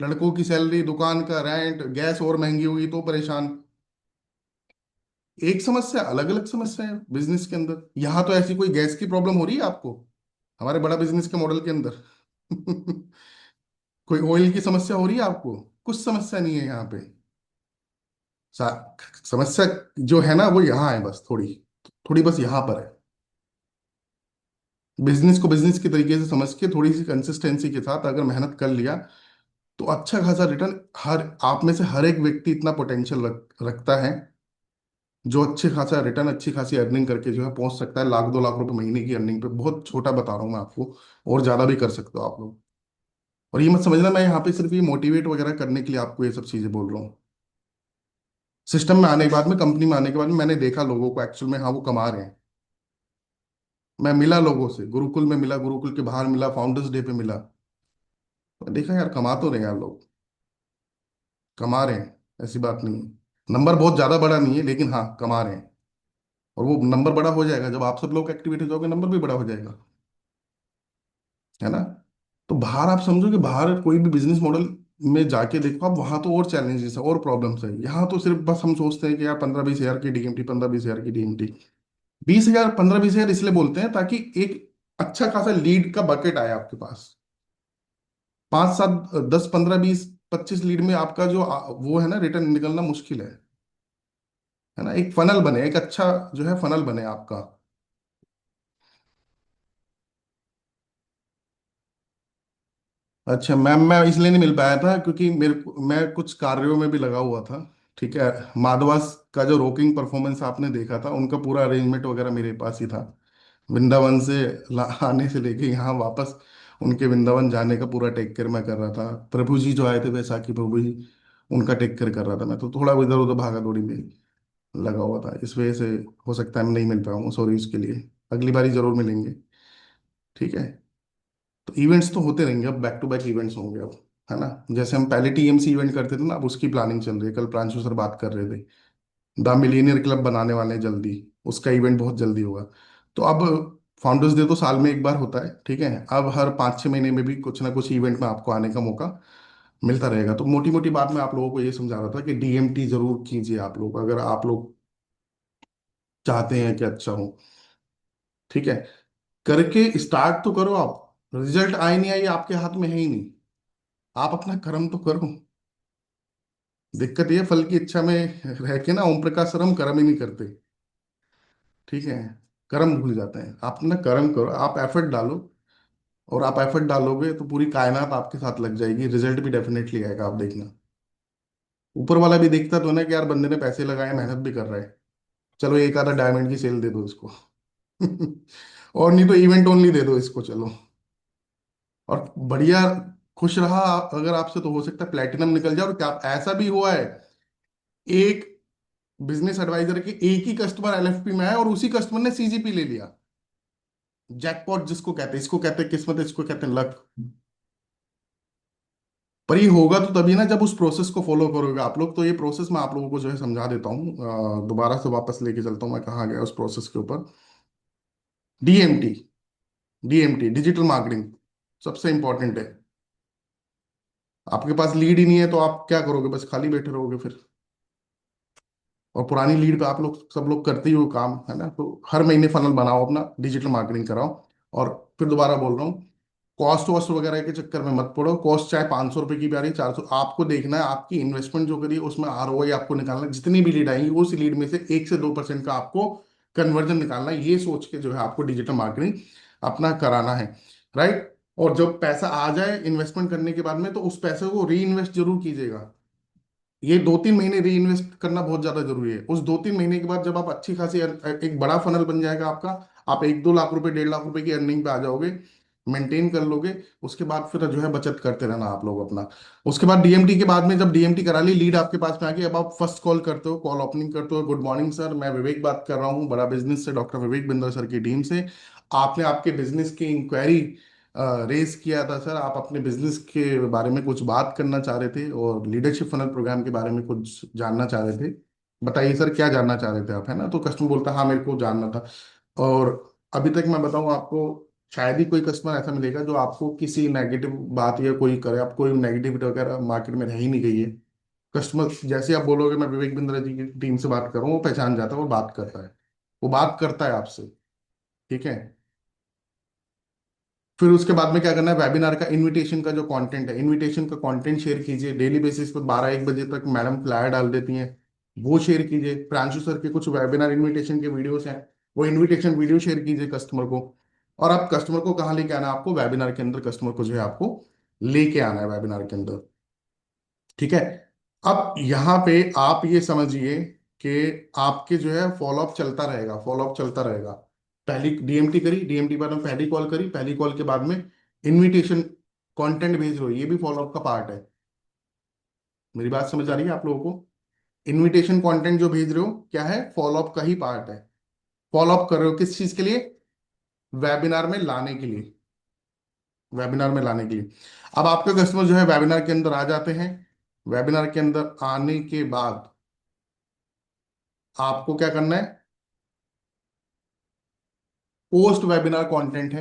Speaker 1: लड़कों की सैलरी, दुकान का रेंट, गैस और महंगी हुई तो परेशान। एक समस्या, अलग अलग समस्या है बिजनेस के अंदर। यहाँ तो ऐसी कोई गैस की प्रॉब्लम हो रही है आपको, हमारे बड़ा बिजनेस के मॉडल के अंदर कोई ऑयल की समस्या हो रही है आपको, कुछ समस्या नहीं है यहाँ पे। समस्या जो है ना वो यहाँ है, बस थोड़ी थोड़ी बस यहाँ पर है। बिजनेस को बिजनेस के तरीके से समझ के थोड़ी सी कंसिस्टेंसी के साथ अगर मेहनत कर लिया, तो अच्छा खासा रिटर्न, हर आप में से हर एक व्यक्ति इतना पोटेंशियल रखता है, जो अच्छे खासा रिटर्न, अच्छी खासी अर्निंग करके जो है पहुंच सकता है 1-2 लाख रुपए महीने की अर्निंग पे। बहुत छोटा बता रहा हूँ मैं आपको, और ज्यादा भी कर सकते हो आप लोग। और ये मत समझना मैं यहाँ पे सिर्फ ये मोटिवेट वगैरह करने के लिए आपको ये सब चीजें बोल रहा हूँ। सिस्टम में आने के बाद में, कंपनी में आने के बाद में, मैंने देखा लोगों को एक्चुअल में, हाँ वो कमा रहे हैं। मैं मिला लोगों से, गुरुकुल में मिला, गुरुकुल के बाहर मिला, फाउंडर्स डे पे मिला, तो देखा यार कमा तो रहे हैं यार लोग, कमा रहे हैं, ऐसी बात नहीं है। नंबर बहुत ज्यादा बड़ा नहीं है, लेकिन हाँ कमा रहे हैं। और वो नंबर बड़ा हो जाएगा जब आप सब लोग एक्टिवेट हो जाओगे, नंबर भी बड़ा हो जाएगा, है ना। तो बाहर आप समझो कि बाहर कोई भी बिजनेस मॉडल में जाके देखो आप, वहां तो और चैलेंजेस है और प्रॉब्लम्स है। यहाँ तो सिर्फ बस हम सोचते हैं कि यार 15-20 हजार की डीएमटी, 15-20 हजार की डीएमटी। 20 हजार, 15-20 हजार इसलिए बोलते हैं ताकि एक अच्छा खासा लीड का बकेट आए आपके पास। 5-7-10-15-20-25 लीड में आपका जो वो है ना, रिटर्न निकलना मुश्किल है ना। एक फनल बने, एक अच्छा जो है फनल बने आपका। अच्छा मैम, मैं इसलिए नहीं मिल पाया था क्योंकि मैं कुछ कार्यों में भी लगा हुआ था। ठीक है। माधवास का जो रॉकिंग परफॉर्मेंस आपने देखा था, उनका पूरा अरेंजमेंट वगैरह मेरे पास ही था। वृंदावन से आने से लेके यहाँ वापस, उनके वृंदावन जाने का पूरा टेक केयर मैं कर रहा था। प्रभु जी जो आए थे, वैसाखी प्रभु जी, उनका टेक केयर कर रहा था मैं, तो थोड़ा इधर उधर भागा दौड़ी में लगा हुआ था, इस वजह से हो सकता है मैं नहीं मिल पाऊंगा, सॉरी उसके लिए। अगली बारी जरूर मिलेंगे। ठीक है। तो इवेंट्स तो होते रहेंगे, अब बैक टू बैक इवेंट्स होंगे अब, है ना। जैसे हम पहले टीएमसी इवेंट करते थे ना, अब उसकी प्लानिंग चल रही है। कल प्रांशु सर बात कर रहे थे, द मिलीनियर क्लब बनाने वाले हैं जल्दी, उसका इवेंट बहुत जल्दी होगा। तो अब फाउंडर्स डे तो साल में एक बार होता है, ठीक है, अब हर 5-6 महीने में भी कुछ ना कुछ इवेंट में आपको आने का मौका मिलता रहेगा। तो मोटी मोटी बात मैं आप लोगों को ये समझा रहा था कि डीएमटी जरूर कीजिए आप लोग, अगर आप लोग चाहते हैं कि अच्छा हो, ठीक है। करके स्टार्ट तो करो आप, रिजल्ट आए नहीं आए आपके हाथ में है ही नहीं, आप अपना कर्म तो करो। दिक्कत ये फल की इच्छा में रह के ना ओम प्रकाश सर हम कर्म ही नहीं करते, ठीक है। कर्म भूल जाते हैं, आप ना कर्म करो, आप एफर्ट डालो, और आप एफर्ट डालोगे तो पूरी कायनात आपके साथ लग जाएगी, रिजल्ट भी डेफिनेटली आएगा, आप देखना। ऊपर वाला भी देखता तो है ना कि यार बंदे ने पैसे लगाए, मेहनत भी कर रहा है, चलो एक आधा डायमंड की सेल दे दो इसको। और नहीं तो इवेंट ओनली दे दो इसको, चलो। और बढ़िया, खुश रहा अगर आपसे, तो हो सकता है प्लेटिनम निकल जाए। और क्या ऐसा भी हुआ है, एक बिजनेस एडवाइजर के एक ही कस्टमर एलएफपी में है और उसी कस्टमर ने सीजीपी ले लिया। जैकपॉट जिसको कहते हैं, इसको कहते हैं किस्मत, इसको कहते हैं लक। पर ये होगा तो तभी ना जब उस प्रोसेस को फॉलो करोगे आप लोग। तो ये प्रोसेस मैं आप लोगों को जो है समझा देता हूँ, दोबारा से वापस लेके चलता हूँ मैं कहाँ गया उस प्रोसेस के ऊपर। डीएमटी, डीएमटी डिजिटल मार्केटिंग सबसे इंपॉर्टेंट है। आपके पास लीड ही नहीं है तो आप क्या करोगे, बस खाली बैठे रहोगे फिर। और पुरानी लीड पे आप लोग सब लोग करते ही हो काम, है ना। तो हर महीने फनल बनाओ अपना, डिजिटल मार्केटिंग कराओ। और फिर दोबारा बोल रहा हूँ, कॉस्ट वॉस्ट वगैरह के चक्कर में मत पड़ो। कॉस्ट चाहे 500 रुपये की भी आ रही, 400, आपको देखना है आपकी इन्वेस्टमेंट जो करी है उसमें आरओआई आपको निकालना है। जितनी भी लीड आएंगी उस लीड में से 1 से 2% का आपको कन्वर्जन निकालना है, ये सोच के जो है आपको डिजिटल मार्केटिंग अपना कराना है, राइट। और जब पैसा आ जाए इन्वेस्टमेंट करने के बाद में, तो उस पैसे को री इन्वेस्ट जरूर कीजिएगा। ये 2-3 महीने री इन्वेस्ट करना बहुत ज्यादा जरूरी है। उस 2-3 महीने के बाद जब आप अच्छी खासी एक बड़ा फनल बन जाएगा आपका, आप 1-2 लाख रुपए 1.5 लाख रुपए की अर्निंग पे आ जाओगे, मेंटेन कर लोगे। उसके बाद फिर जो है बचत करते रहना आप लोग अपना। उसके बाद डीएमटी के बाद में, जब डीएमटी करा ली, लीड आपके पास में आ गई, अब आप फर्स्ट कॉल करते हो, कॉल ओपनिंग करते हो। गुड मॉर्निंग सर, मैं विवेक बात कर रहा हूँ बड़ा बिजनेस से, डॉक्टर विवेक बिंदर सर की टीम से। आपने आपके बिजनेस की इंक्वायरी रेज किया था सर, आप अपने बिजनेस के बारे में कुछ बात करना चाह रहे थे और लीडरशिप फनल प्रोग्राम के बारे में कुछ जानना चाह रहे थे। बताइए सर क्या जानना चाह रहे थे आप, है ना। तो कस्टमर बोलता हाँ मेरे को जानना था। और अभी तक मैं बताऊं आपको, शायद ही कोई कस्टमर ऐसा मिलेगा जो आपको किसी नेगेटिव बात या कोई करे, आप कोई नेगेटिविटी वगैरह मार्केट में रह ही नहीं गई है। कस्टमर जैसे आप बोलोगे मैं विवेक बिंद्रा जी की टीम से बात कर रहा हूँ, वो पहचान जाता है, वो बात करता है, वो बात करता है आपसे, ठीक है। फिर उसके बाद में क्या करना है, वेबिनार का इनविटेशन का जो कंटेंट है, इनविटेशन का कंटेंट शेयर कीजिए डेली बेसिस पर। 12-1 बजे तक मैडम फ्लायर डाल देती हैं, वो शेयर कीजिए। प्रांशु सर के कुछ वेबिनार इनविटेशन के वीडियोस हैं, वो इनविटेशन वीडियो शेयर कीजिए कस्टमर को। और आप कस्टमर को कहाँ लेके आना है, आपको वेबिनार के अंदर कस्टमर को जो है आपको लेके आना है वेबिनार के अंदर, ठीक है। अब यहाँ पे आप ये समझिए कि आपके जो है फॉलोअप चलता रहेगा, फॉलोअप चलता रहेगा। पहली डीएमटी करी, डीएमटी बाद में पहली कॉल करी, पहली कॉल के बाद में इनविटेशन कंटेंट भेज रहे हो, ये भी फॉलोअप का पार्ट है। मेरी बात समझ आ रही है आप लोगों को। इनविटेशन कंटेंट जो भेज रहे हो क्या है, फॉलोअप का ही पार्ट है। फॉलोअप कर रहे हो किस चीज के लिए, वेबिनार में लाने के लिए, वेबिनार में लाने के लिए। अब आपके कस्टमर जो है वेबिनार के अंदर आ जाते हैं। वेबिनार के अंदर आने के बाद आपको क्या करना है, पोस्ट वेबिनार कंटेंट है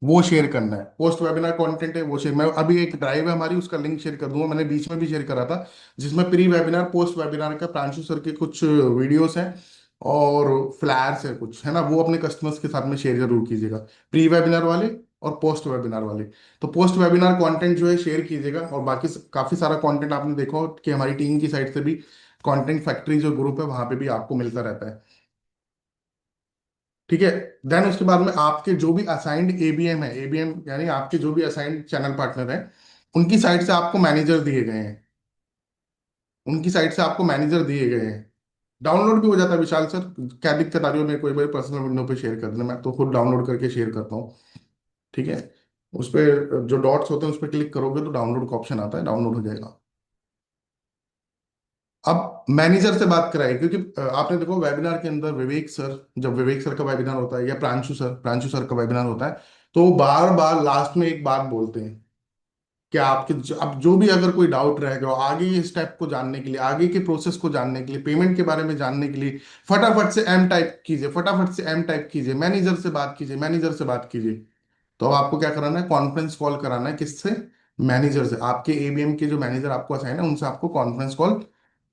Speaker 1: वो शेयर करना है। पोस्ट वेबिनार कंटेंट है वो शेयर, मैं अभी एक ड्राइव है हमारी, उसका लिंक शेयर कर दूंगा, मैंने बीच में भी शेयर करा था, जिसमें प्री वेबिनार पोस्ट वेबिनार का प्रांशु सर के कुछ वीडियोस हैं और फ्लैर्स है कुछ, है ना। वो अपने कस्टमर्स के साथ में शेयर जरूर कीजिएगा, प्री वेबिनार वाले और पोस्ट वेबिनार वाले। तो पोस्ट वेबिनार कंटेंट जो है शेयर कीजिएगा। और बाकी काफी सारा कंटेंट आपने देखा हो कि हमारी टीम की साइड से भी कंटेंट फैक्ट्री जो ग्रुप है वहां पे भी आपको मिलता रहता है, ठीक है। देन उसके बाद में आपके जो भी असाइंड एबीएम है, एबीएम यानी आपके जो भी असाइंड चैनल पार्टनर है, उनकी साइड से आपको मैनेजर दिए गए हैं, उनकी साइड से आपको मैनेजर दिए गए हैं। डाउनलोड भी हो जाता है विशाल सर, क्या दिक्कत आ रही हो मेरे को एक बार पर्सनल विंडो पे शेयर कर देना, मैं तो खुद डाउनलोड करके शेयर करता हूँ, ठीक है। उस पे जो डॉट्स होते हैं उस पर क्लिक करोगे तो डाउनलोड का ऑप्शन आता है, डाउनलोड हो जाएगा। अब मैनेजर से बात कराए, क्योंकि आपने देखो वेबिनार के अंदर विवेक सर, जब विवेक सर का वेबिनार होता है या प्रांशु सर का वेबिनार होता है, तो बार बार लास्ट में एक बात बोलते हैं कि आपके अब जो भी अगर कोई डाउट रह गया हो आगे ये स्टेप को जानने के लिए, आगे के प्रोसेस को जानने के लिए, पेमेंट के बारे में जानने के लिए, फटाफट से एम टाइप कीजिए, फटाफट से एम टाइप कीजिए, मैनेजर से बात कीजिए, मैनेजर से बात कीजिए। तो अब आपको क्या कराना है, कॉन्फ्रेंस कॉल कराना है, किससे? मैनेजर से। आपके एबीएम के जो मैनेजर आपको असाइन है उनसे आपको कॉन्फ्रेंस कॉल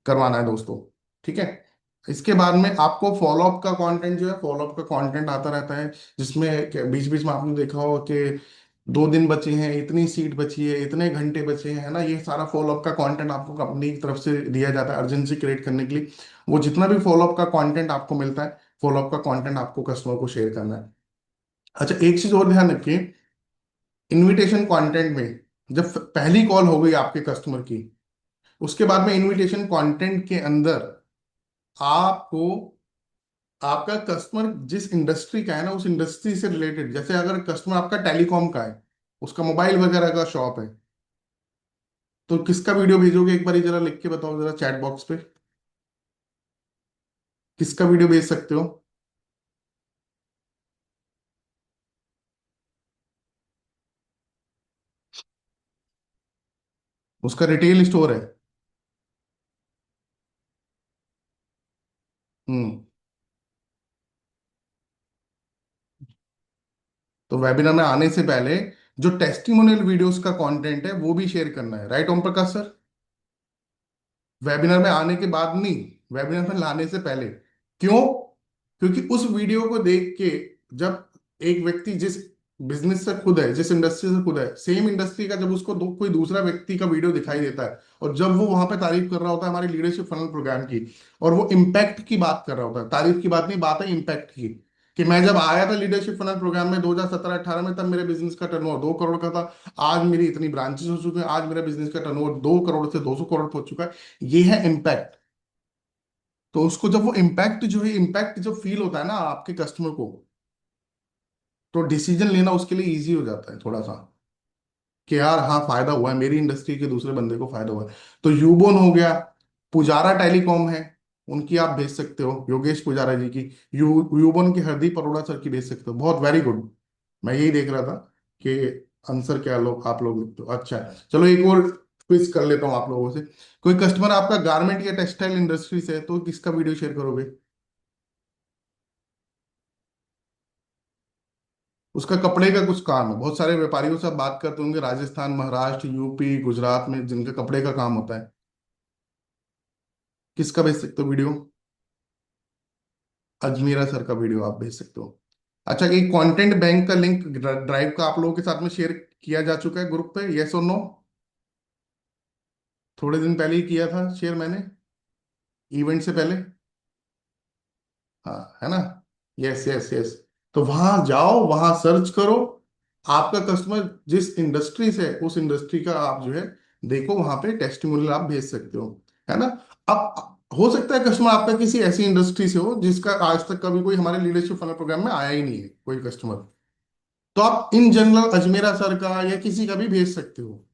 Speaker 1: करवाना है दोस्तों। ठीक है। इसके बाद में आपको फॉलोअप का कंटेंट जो है, फॉलोअप का कंटेंट आता रहता है, जिसमें बीच बीच में आपने देखा होगा कि 2 दिन बचे हैं, इतनी सीट बची है, इतने घंटे बचे हैं, है ना, ये सारा फॉलोअप का कंटेंट आपको कंपनी की तरफ से दिया जाता है अर्जेंसी क्रिएट करने के लिए। वो जितना भी फॉलोअप का कंटेंट आपको मिलता है, फॉलोअप का कंटेंट आपको कस्टमर को शेयर करना है। अच्छा, एक चीज और ध्यान रखिए, इनविटेशन कंटेंट में जब पहली कॉल हो गई आपके कस्टमर की, उसके बाद में इनविटेशन कंटेंट के अंदर आपको आपका कस्टमर जिस इंडस्ट्री का है ना, उस इंडस्ट्री से रिलेटेड, जैसे अगर कस्टमर आपका टेलीकॉम का है, उसका मोबाइल वगैरह का शॉप है, तो किसका वीडियो भेजोगे, एक बार जरा लिख के बताओ जरा चैट बॉक्स पे, किसका वीडियो भेज सकते हो? उसका रिटेल स्टोर है। हम्म। तो वेबिनार में आने से पहले जो टेस्टिमोनियल वीडियोस का कंटेंट है वो भी शेयर करना है, right Om Prakash sir? Webinar में आने के बाद नहीं, वेबिनार में लाने से पहले। क्यों? क्योंकि उस वीडियो को देख के जब एक व्यक्ति जिस बिजनेस से खुद है, जिस इंडस्ट्री से खुद है, सेम इंडस्ट्री का, जब उसको कोई दूसरा व्यक्ति का वीडियो दिखाई देता है, और जब वो वहां पे तारीफ कर रहा होता है हमारे लीडरशिप फनल प्रोग्राम की, और वो इम्पैक्ट की बात कर रहा होता है, तारीफ की बात नहीं, बात है इम्पैक्ट की, कि मैं जब आया था लीडरशिप फनल प्रोग्राम में 2017-18 में, तब मेरे बिजनेस का टर्नओवर 2 करोड़ का था, आज मेरी इतनी ब्रांचेस हो चुके हैं, आज मेरा बिजनेस का टर्नओवर 2 करोड़ से 200 करोड़ पहुंच चुका है। ये है इम्पैक्ट। तो उसको जब वो इम्पैक्ट जो है, इम्पैक्ट जब फील होता है ना आपके कस्टमर को, तो डिसीजन लेना उसके लिए इजी हो जाता है थोड़ा सा, कि यार हाँ फायदा हुआ है, मेरी इंडस्ट्री के दूसरे बंदे को फायदा हुआ है। तो यूबोन हो गया, पुजारा टेलीकॉम है, उनकी आप भेज सकते हो, योगेश पुजारा जी की। यूबोन की हरदीप अरोड़ा सर की भेज सकते हो, बहुत वेरी गुड। मैं यही देख रहा था कि आंसर क्या लोग आप लोग लिखते हो। अच्छा है, चलो एक और क्विज कर लेता हूँ आप लोगों से। कोई कस्टमर आपका गारमेंट या टेक्सटाइल इंडस्ट्री से है, तो किसका वीडियो शेयर करोगे? उसका कपड़े का कुछ काम है, बहुत सारे व्यापारियों से आप बात करते होंगे, राजस्थान, महाराष्ट्र, यूपी, गुजरात में जिनका कपड़े का काम होता है, किसका भेज सकते हो वीडियो? अजमीरा सर का वीडियो आप भेज सकते हो। अच्छा, एक कंटेंट बैंक का लिंक ड्राइव का आप लोगों के साथ में शेयर किया जा चुका है ग्रुप पे, यस और नो? थोड़े दिन पहले ही किया था शेयर मैंने, इवेंट से पहले। हाँ, है ना? Yes yes yes. तो वहां जाओ, वहां सर्च करो, आपका कस्टमर जिस इंडस्ट्री से है उस इंडस्ट्री का आप जो है देखो, वहां पे टेस्टिमोनियल आप भेज सकते हो, है ना? अब हो सकता है कस्टमर आपका किसी ऐसी इंडस्ट्री से हो जिसका आज तक कभी कोई हमारे लीडरशिप फनल प्रोग्राम में आया ही नहीं है कोई कस्टमर, तो आप इन जनरल अजमेरा सर का या किसी का भी भेज सकते हो।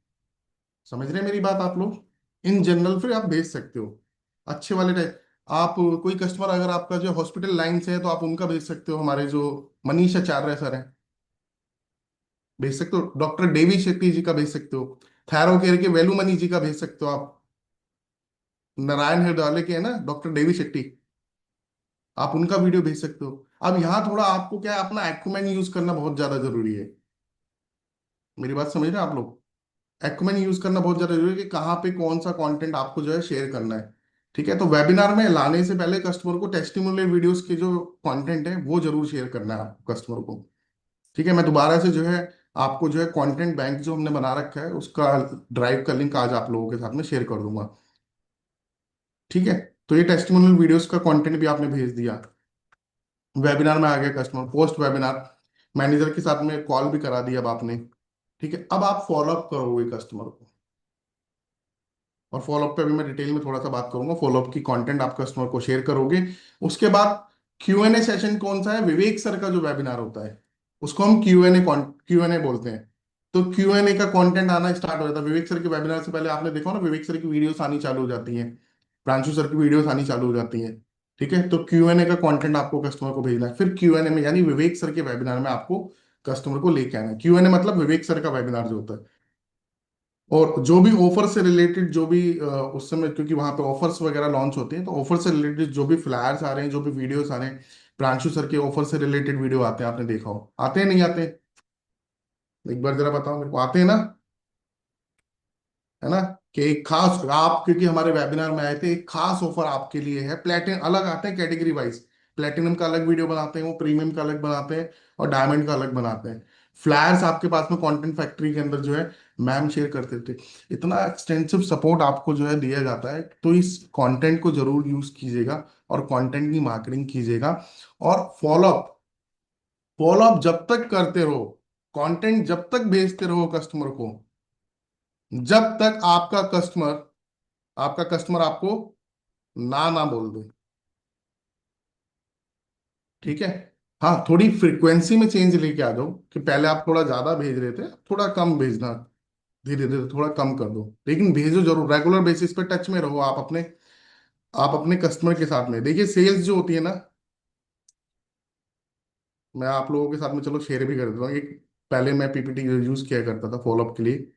Speaker 1: समझ रहे हैं मेरी बात आप लोग? इन जनरल फिर आप भेज सकते हो, अच्छे वाले टाइप। आप कोई कस्टमर अगर आपका जो हॉस्पिटल लाइन से है, तो आप उनका भेज सकते हो, हमारे जो मनीष आचार्य सर हैं, भेज सकते हो। डॉक्टर देवी शेट्टी जी का भेज सकते हो। थैरो केयर के वेलुमणि जी का भेज सकते हो आप। नारायण हृदयालय के है ना डॉक्टर देवी शेट्टी, आप उनका वीडियो भेज सकते हो। अब यहाँ थोड़ा आपको क्या है, अपना एक्यूमेन यूज करना बहुत ज्यादा जरूरी है। मेरी बात समझ रहे हैं आप लोग? एक्यूमेन यूज करना बहुत ज्यादा जरूरी है कि कहाँ पे कौन सा कंटेंट आपको जो है शेयर करना है। ठीक है, तो वेबिनार में लाने से पहले कस्टमर को टेस्टिमोनियल वीडियोस के जो कंटेंट है वो जरूर शेयर करना है आपको कस्टमर को। ठीक है, मैं दोबारा से जो है आपको जो है कंटेंट बैंक जो हमने बना रखा है उसका ड्राइव का लिंक आज आप लोगों के साथ में शेयर कर दूंगा। ठीक है। तो ये टेस्टिमोनियल वीडियोस का कंटेंट भी आपने भेज दिया, वेबिनार में आ गया कस्टमर, पोस्ट वेबिनार मैनेजर के साथ में कॉल भी करा दिया अब आपने। ठीक है, अब आप फॉलोअप करोगे कस्टमर को, और फॉलोअप पे अभी मैं डिटेल में थोड़ा सा बात करूंगा, फॉलोअप की कंटेंट आप कस्टमर को शेयर करोगे। उसके बाद Q&A सेशन कौन सा है, विवेक सर का जो वेबिनार होता है उसको हम क्यू एन ए बोलते हैं। तो Q&A का कंटेंट आना स्टार्ट हो जाता है विवेक सर के वेबिनार से पहले। आपने देखा हो ना, विवेक सर की वीडियोस आनी चालू हो जाती हैं, प्रांशु सर की वीडियोस आनी चालू हो जाती हैं। ठीक है, तो Q&A का कंटेंट आपको कस्टमर को भेजना है, फिर Q&A में यानी विवेक सर के वेबिनार में आपको कस्टमर को लेके आना है। Q&A मतलब विवेक सर का वेबिनार जो होता है। और जो भी ऑफर से रिलेटेड, जो भी उस समय, क्योंकि वहां पे ऑफर्स वगैरह लॉन्च होते हैं, तो ऑफर से रिलेटेड जो भी फ्लायर्स आ रहे हैं, जो भी वीडियोस आ रहे हैं, प्रांशु सर के ऑफर से रिलेटेड वीडियो आते हैं, आपने देखा हो, आते हैं नहीं आते? एक बार जरा बताओ मेरे को, आते हैं ना? है ना? कि एक खास आप, क्योंकि हमारे वेबिनार में आए थे, एक खास ऑफर आपके लिए है। प्लेटिनम अलग आते हैं कैटेगरी वाइज, प्लेटिनम का अलग वीडियो बनाते हैं वो, प्रीमियम का अलग बनाते हैं, और डायमंड का अलग बनाते हैं। फ्लैट्स आपके पास में कंटेंट फैक्ट्री के अंदर जो है मैम शेयर करते थे। इतना एक्सटेंसिव सपोर्ट आपको जो है दिया जाता है, तो इस कंटेंट को जरूर यूज कीजिएगा, और कंटेंट की मार्केटिंग कीजिएगा। और फॉलोअप, फॉलोअप जब तक करते रहो, कंटेंट जब तक भेजते रहो कस्टमर को, जब तक आपका कस्टमर आपको ना ना बोल दे। ठीक है? हाँ, थोड़ी फ्रीक्वेंसी में चेंज लेके आ जाओ, कि पहले आप थोड़ा ज्यादा भेज रहे थे, थोड़ा कम भेजना, धीरे धीरे थोड़ा कम कर दो, लेकिन भेजो जरूर, रेगुलर बेसिस पे टच में रहो आप अपने कस्टमर के साथ में। देखिए सेल्स जो होती है ना, मैं आप लोगों के साथ में चलो शेयर भी कर देता हूँ एक। पहले मैं पीपीटी यूज किया करता था फॉलोअप के लिए।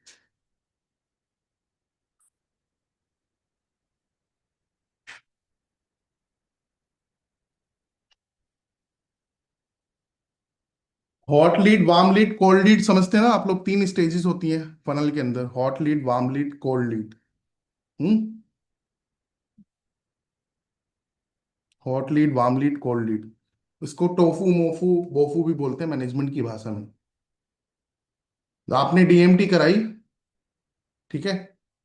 Speaker 1: Hot lead, warm lead, cold lead, समझते हैं ना आप लोग? 3 स्टेजेस होती हैं फनल के अंदर, hot lead, warm lead, cold lead. Hmm. Hot lead, warm lead, cold lead, इसको टोफू मोफू बोफू भी बोलते हैं मैनेजमेंट की भाषा में। तो आपने डीएमटी कराई, ठीक है?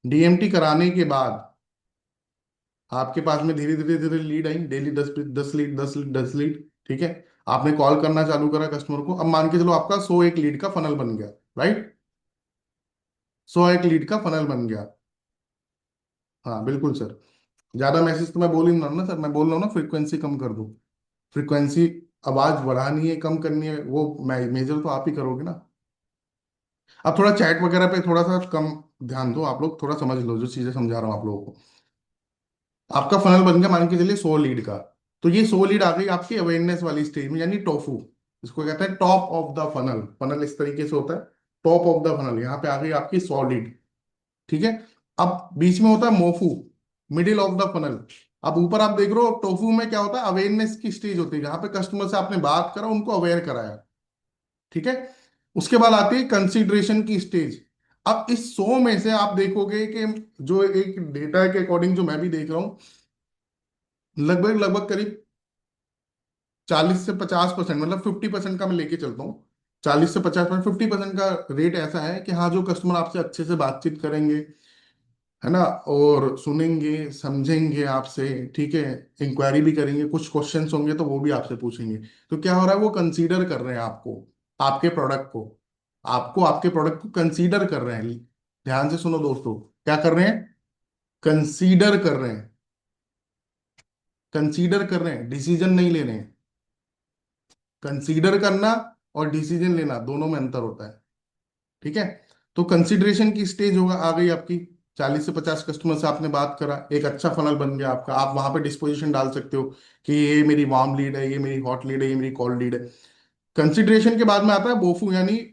Speaker 1: डीएमटी कराने के बाद आपके पास में धीरे धीरे धीरे lead I, daily 10 lead, 10 lead, 10 lead, ठीक है? आपने कॉल करना चालू करा कस्टमर को, अब मान के चलो आपका 101 लीड का फनल बन गया, राइट? 101 लीड का फनल बन गया। हाँ बिल्कुल सर। ज्यादा मैसेज तो मैं बोल ही नहीं रहा हूं ना सर, मैं बोल रहा हूँ ना फ्रीक्वेंसी कम कर दो। फ्रीक्वेंसी, आवाज बढ़ानी है कम करनी है, वो मेजर तो आप ही करोगे ना। अब थोड़ा चैट वगैरह पे थोड़ा सा कम ध्यान दो, आप लोग थोड़ा समझ लो जो चीजें समझा रहा हूँ आप लोगों को। आपका फनल बन गया मान के चलिए 100 लीड का, तो ये 100 लीड आ गई आपकी अवेयरनेस वाली स्टेज में, यानी टोफू, इसको कहते हैं top of the funnel. Funnel इस तरीके से होता है, टॉप ऑफ द फनल, यहाँ पे आ गई आपकी 100 लीड, ठीक है? अब बीच में होता है मोफू, मिडिल ऑफ द फनल। अब ऊपर आप देख रहे हो टोफू में क्या होता है, अवेयरनेस की स्टेज होती है, जहां पे कस्टमर से आपने बात करा, उनको अवेयर कराया, ठीक है? उसके बाद आती है कंसीडरेशन की स्टेज। अब इस 100 में से आप देखोगे कि जो एक डेटा के अकॉर्डिंग जो मैं भी देख रहा हूँ, लगभग लगभग करीब 40 से 50%, मतलब 50% का मैं लेके चलता हूँ। 40 से 50%, 50% का रेट ऐसा है कि हाँ, जो कस्टमर आपसे अच्छे से बातचीत करेंगे, है ना, और सुनेंगे समझेंगे आपसे, ठीक है, इंक्वायरी भी करेंगे, कुछ क्वेश्चंस होंगे तो वो भी आपसे पूछेंगे, तो क्या हो रहा है, वो कंसीडर कर रहे हैं आपको, आपके प्रोडक्ट को, आपके प्रोडक्ट को कंसीडर कर रहे हैं। ध्यान से सुनो दोस्तों, क्या कर रहे हैं? कंसीडर कर रहे हैं, कंसीडर कर रहे हैं, डिसीजन नहीं ले रहे हैं। कंसीडर करना और डिसीजन लेना दोनों में अंतर होता है, ठीक है? तो कंसिडरेशन की स्टेज होगा, आ गई आपकी। 40 से 50 कस्टमर से आपने बात करा, एक अच्छा फनल बन गया आपका। आप वहां पे डिस्पोजिशन डाल सकते हो कि ये मेरी वार्म लीड है, ये मेरी हॉट लीड है, ये मेरी कोल्ड लीड है। कंसिडरेशन के बाद में आता है बोफू, यानी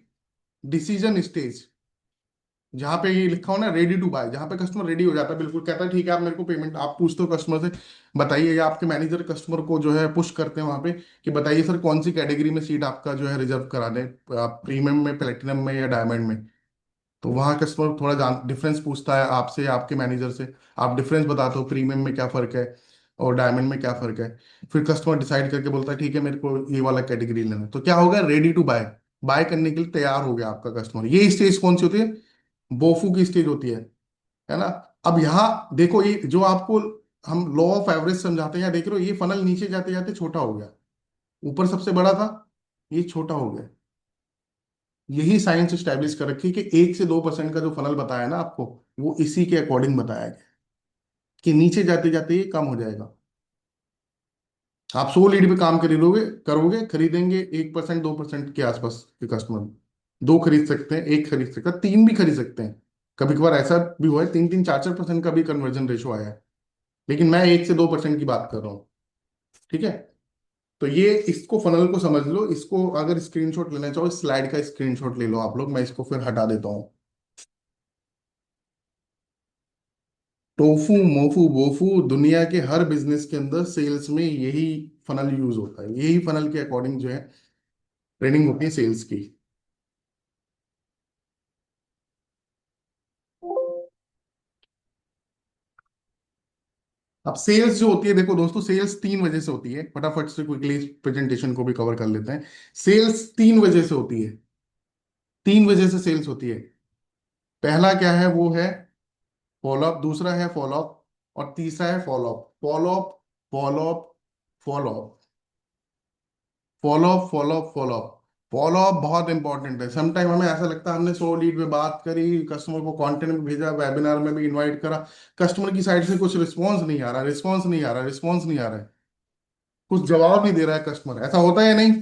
Speaker 1: डिसीजन स्टेज, जहां पे ये लिखा हो ना रेडी टू बाय, जहां पे कस्टमर रेडी हो जाता है, बिल्कुल कहता है ठीक है आप मेरे को पेमेंट, आप पूछते हो कस्टमर से बताइए, या आपके मैनेजर कस्टमर को जो है पुश करते हैं वहां पे कि बताइए सर कौन सी कैटेगरी में सीट आपका जो है रिजर्व करा दें, आप प्रीमियम में, प्लेटिनम में, या डायमंड में। तो वहाँ कस्टमर थोड़ा जान डिफरेंस पूछता है आपसे, आपके मैनेजर से, आप डिफरेंस बताते हो, प्रीमियम में क्या फर्क है और डायमंड में क्या फर्क है। फिर कस्टमर डिसाइड करके बोलता है ठीक है मेरे को ये वाला कैटेगरी लेना है। तो क्या होगा, रेडी टू बाय, बाय करने के लिए तैयार हो गया आपका कस्टमर। ये स्टेज कौन सी होती है? बोफू की स्टेज होती है ना? अब यहाँ देखो, ये जो आपको हम लॉ ऑफ एवरेज समझाते हैं, यहाँ देख रहे हो ये फनल नीचे जाते जाते छोटा हो गया, ऊपर सबसे बड़ा था, ये छोटा हो गया। यही साइंस स्टैब्लिश कर रखी है कि 1 से 2% का जो फनल बताया ना आपको, वो इसी के अकॉर्डिंग बताया गया कि नीचे जाते जाते ये कम हो जाएगा। आप 100 लीड पे काम करोगे, खरीदेंगे 1%, 2% के आसपास के कस्टमर, दो खरीद सकते हैं, एक खरीद सकता है, तीन भी खरीद सकते हैं। कभी कभार ऐसा भी हुआ है 3-3, 4-4% का भी कन्वर्जन रेशो आया है, लेकिन मैं 1 से 2% की बात कर रहा हूँ, ठीक है? तो ये इसको फनल को समझ लो, इसको अगर स्क्रीनशॉट लेना चाहो, स्लाइड का स्क्रीनशॉट ले लो आप लोग, मैं इसको फिर हटा देता हूँ। टोफू मोफू बोफू, दुनिया के हर बिजनेस के अंदर सेल्स में यही फनल यूज होता है, यही फनल के अकॉर्डिंग जो है ट्रेनिंग होती है सेल्स की। अब सेल्स जो होती है, देखो दोस्तों, सेल्स तीन वजह से होती है, फटाफट से क्विकली इस प्रेजेंटेशन को भी कवर कर लेते हैं। सेल्स तीन वजह से होती है, तीन वजह से सेल्स होती है। पहला क्या है, वो है फॉलोअप, दूसरा है फॉलोअप, और तीसरा है follow up. Follow up, follow up, follow up, follow up, follow up, follow up. Follow up बहुत इंपॉर्टेंट है। समटाइम हमें ऐसा लगता है हमने 100 लीड पे बात करी, कस्टमर को कंटेंट में भेजा, वेबिनार में भी इनवाइट करा, कस्टमर की साइड से कुछ रिस्पॉन्स नहीं आ रहा, रिस्पॉन्स नहीं आ रहा, रिस्पॉन्स नहीं आ रहा है, कुछ जवाब नहीं दे रहा है कस्टमर। ऐसा होता है या नहीं?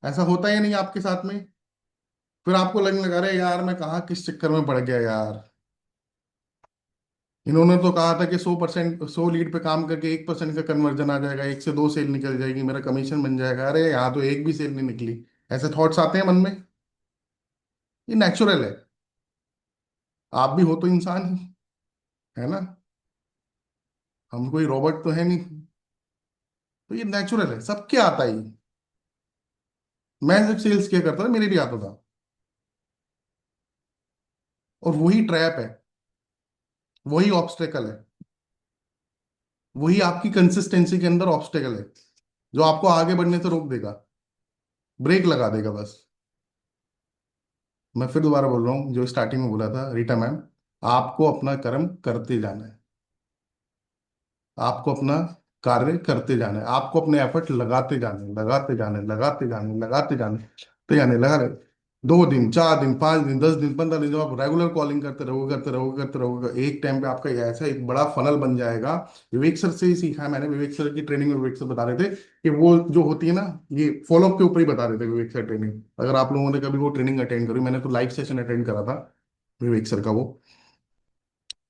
Speaker 1: ऐसा होता है या नहीं आपके साथ में? फिर आपको लगने लगा, अरे यार मैं कहाँ किस चक्कर में पड़ गया यार, इन्होंने तो कहा था कि 100%, 100 लीड पे काम करके 1% का कन्वर्जन आ जाएगा, एक से दो सेल निकल जाएगी, मेरा कमीशन बन जाएगा, अरे यहाँ तो एक भी सेल नहीं निकली। ऐसे थॉट्स आते हैं मन में, ये नेचुरल है। आप भी हो तो इंसान ही, है ना? हम कोई रोबोट तो है नहीं। तो ये नेचुरल है, सबके आता है ये। मैं जब सेल्स किया करता था मेरे भी आता था। और वही ट्रैप है, वही ऑब्स्टेकल है, वही आपकी कंसिस्टेंसी के अंदर ऑब्स्टेकल है, जो आपको आगे बढ़ने से रोक देगा, ब्रेक लगा देगा बस। मैं फिर दोबारा बोल रहा हूँ जो स्टार्टिंग में बोला था रीटा मैम, आपको अपना कर्म करते जाना है, आपको अपना कार्य करते जाना है, आपको अपने एफर्ट लगाते जाने, लगाते जाने, लगाते जाने, लगाते जाने, तो यानी लगा रहे। 2 दिन, 4 दिन, 5 दिन, 10 दिन, 15 दिन, जब आप रेगुलर कॉलिंग करते रहोगे, करते रहोगे, करते रहोगे, एक टाइम पे आपका ये ऐसा एक बड़ा फनल बन जाएगा। विवेक सर से ही सीखा है मैंने, विवेक सर की ट्रेनिंग में विवेक सर बता रहे थे कि वो जो होती है ना, ये फॉलोअप के ऊपर ही बता रहे थे विवेक सर ट्रेनिंग। अगर आप लोगों ने कभी वो ट्रेनिंग अटेंड करी, मैंने तो लाइव सेशन अटेंड करा था विवेक सर का वो।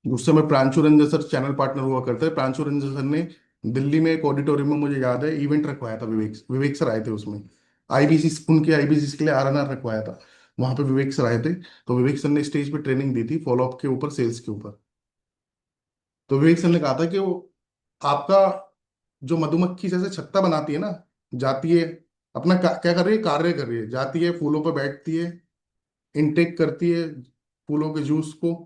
Speaker 1: उस समय Pranshu Ranjan sir channel partner हुआ करते थे। प्रांशु रंजन सर ने दिल्ली में एक ऑडिटोरियम में, मुझे याद है, इवेंट रखवाया था, विवेक विवेक सर आए थे उसमें। आईबीसी, उनके आईबीसी के लिए आरएनआर रखवाया था, वहां पे विवेक सर आए थे। तो विवेक सर ने स्टेज पे ट्रेनिंग दी थी फॉलोअप के ऊपर, सेल्स के ऊपर। तो विवेक सर ने कहा था कि वो आपका जो मधुमक्खी जैसे छत्ता बनाती है ना, जाती है, अपना क्या कर रही है, कार्य कर रही है, जाती है फूलों पर बैठती है, इनटेक करती है फूलों के जूस को,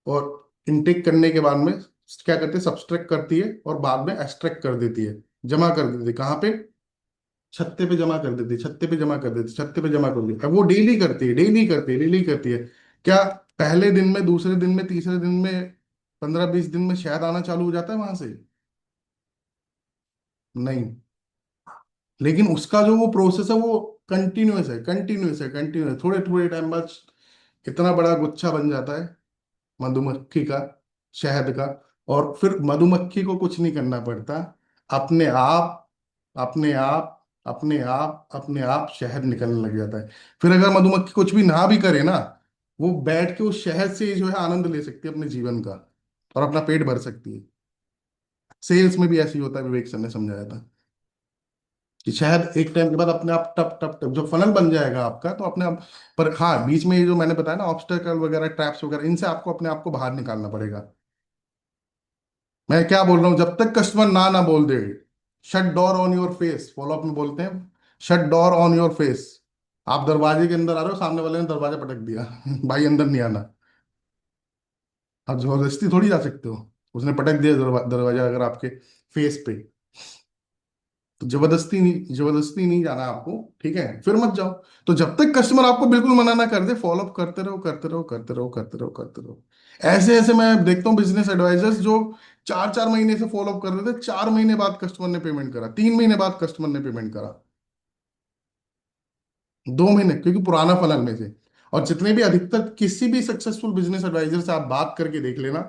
Speaker 1: और इनटेक करने के बाद में क्या करती है, सब्सट्रैक्ट करती है और बाद में एक्सट्रैक्ट कर देती है, जमा कर देती है। कहाँ पे? छत्ते पे जमा कर देती है, छत्ते पे जमा कर देती है, छत्ते पे जमा कर देती है। अब वो डेली करती है, डेली करती है, डेली करती है। क्या पहले दिन में, दूसरे दिन में, तीसरे दिन में, 15-20 दिन में शहद आना चालू हो जाता है वहां से? नहीं। लेकिन उसका जो वो प्रोसेस है वो कंटिन्यूअस है, कंटिन्यूअस है, कंटिन्यूअस। थोड़े थोड़े टाइम बाद इतना बड़ा गुच्छा बन जाता है मधुमक्खी का, शहद का। और फिर मधुमक्खी को कुछ नहीं करना पड़ता, अपने आप, अपने आप, अपने आप, अपने आप शहद निकलने लग जाता है। फिर अगर मधुमक्खी कुछ भी ना भी करे ना, वो बैठ के उस शहद से जो है आनंद ले सकती है अपने जीवन का, और अपना पेट भर सकती है। सेल्स में भी ऐसे ही होता है, विवेक सर ने समझाया था कि शहद एक टाइम के बाद अपने आप टप टप टप जो फनल बन जाएगा आपका, तो अपने आप। पर हाँ, बीच में ये जो मैंने बताया ना, ऑब्स्टेकल वगैरह, ट्रैप्स वगैरह, इनसे आपको अपने आप को बाहर निकालना पड़ेगा। मैं क्या बोल रहा हूं, जब तक कस्टमर ना ना बोल दे, shut door on your face, follow up में बोलते हैं, shut door on your face. आप दरवाजे के अंदर आ रहे हो, सामने वाले ने दरवाजा पटक दिया भाई अंदर नहीं आना। आप जबरदस्ती थोड़ी जा सकते हो, उसने पटक दिया दरवाजा अगर आपके फेस पे, तो जबरदस्ती नहीं, जबरदस्ती नहीं जाना आपको, ठीक है? फिर मत जाओ। तो जब तक कस्टमर आपको बिल्कुल मना ना कर दे, फॉलोअप करते रहो, करते रहो, करते रहो, करते रहो, करते रहो। ऐसे ऐसे मैं देखता हूँ बिजनेस एडवाइजर्स जो 4-4 महीने से फॉलोअप कर रहे थे, 4 महीने बाद कस्टमर ने पेमेंट करा, 3 महीने बाद कस्टमर ने पेमेंट करा, 2 महीने, क्योंकि पुराना फनल में थे। और जितने भी अधिकतर किसी भी सक्सेसफुल बिजनेस एडवाइजर से आप बात करके देख लेना,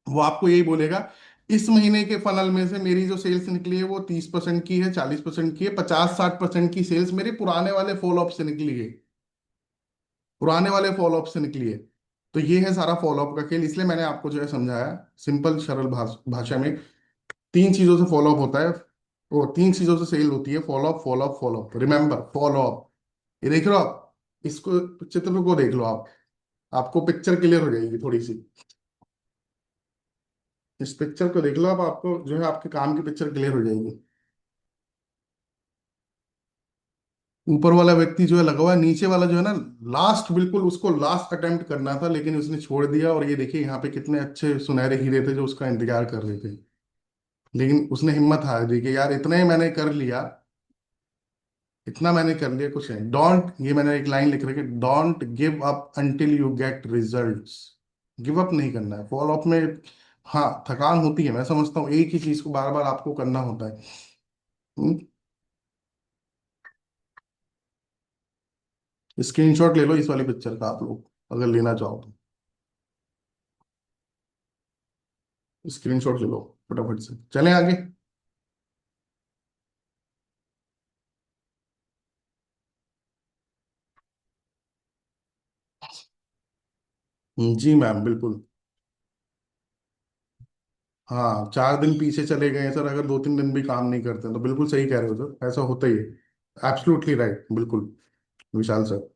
Speaker 1: वो आपको यही बोलेगा, इस महीने के फनल में से मेरी जो सेल्स निकली है वो 30% की है, 40% की है, 50-60% की सेल्स मेरे पुराने वाले फॉलोअप से निकली है, पुराने वाले फॉलोअप से निकली है। तो ये है सारा फॉलोअप का खेल। इसलिए मैंने आपको जो है समझाया सिंपल सरल भाषा में, 3 चीजों से फॉलोअप होता है। वो तीन चीजों से सेल होती है, follow up, follow up, follow up, remember follow up. ये देख रहे हो आप, इसको, चित्र को देख लो आप, आपको पिक्चर क्लियर हो जाएगी थोड़ी सी। इस पिक्चर को देख लो आप, आपको जो है आपके काम की पिक्चर क्लियर हो जाएगी। ऊपर वाला व्यक्ति जो है लगा हुआ है, नीचे वाला जो है ना, लास्ट, बिल्कुल उसको लास्ट अटेम्प्ट करना था लेकिन उसने छोड़ दिया। और ये देखिए यहाँ पे कितने अच्छे सुनहरे हीरे थे जो उसका इंतजार कर रहे थे, लेकिन उसने हिम्मत हार दी कि यार इतना ही मैंने कर लिया, इतना मैंने कर लिया, कुछ नहीं। डोंट, ये मैंने एक लाइन लिख रखी है, don't give up until you get results. Give up नहीं करना है फॉलो अप में। हाँ, थकान होती है, मैं समझता हूँ, एक ही चीज को बार बार आपको करना होता है। स्क्रीनशॉट ले लो इस वाली पिक्चर का आप लोग, अगर लेना चाहो तो स्क्रीनशॉट ले लो फटाफट से, चलें आगे। जी मैम, बिल्कुल। हाँ, 4 दिन पीछे चले गए हैं सर, अगर 2-3 दिन भी काम नहीं करते हैं तो बिल्कुल सही कह रहे हो सर, ऐसा होता ही है। एब्सोल्युटली राइट, बिल्कुल Vishal sir.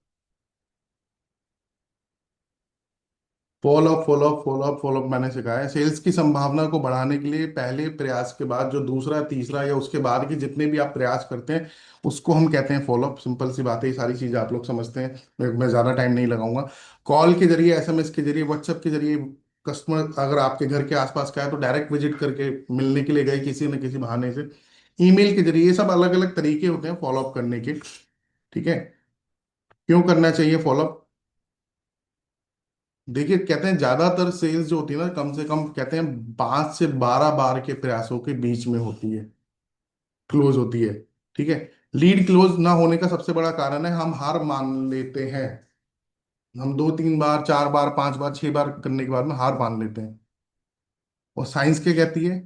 Speaker 1: Follow up, follow up, follow up, follow up मैंने सिखाया है। सेल्स की संभावना को बढ़ाने के लिए पहले प्रयास के बाद जो दूसरा, तीसरा या उसके बाद के जितने भी आप प्रयास करते हैं, उसको हम कहते हैं फॉलो अप। सिंपल सी बात है, ये सारी चीजें आप लोग समझते हैं, मैं ज्यादा टाइम नहीं लगाऊंगा। कॉल के जरिए, एसएमएस के जरिए, व्हाट्सएप के जरिए, कस्टमर अगर आपके घर के आसपास का है तो डायरेक्ट विजिट करके मिलने के लिए गए किसी न किसी बहाने से, ईमेल के जरिए, ये सब अलग अलग तरीके होते हैं फॉलो अप करने के। ठीक है। क्यों करना चाहिए फॉलो अप? देखिए, कहते हैं ज्यादातर सेल्स जो होती है ना, कम से कम कहते हैं 5 से 12 बार के प्रयासों के बीच में होती है, क्लोज होती है। ठीक है। लीड क्लोज ना होने का सबसे बड़ा कारण है हम हार मान लेते हैं। हम 2-3 बार, 4 बार, 5 बार, 6 बार करने के बाद में हार मान लेते हैं। और साइंस क्या कहती है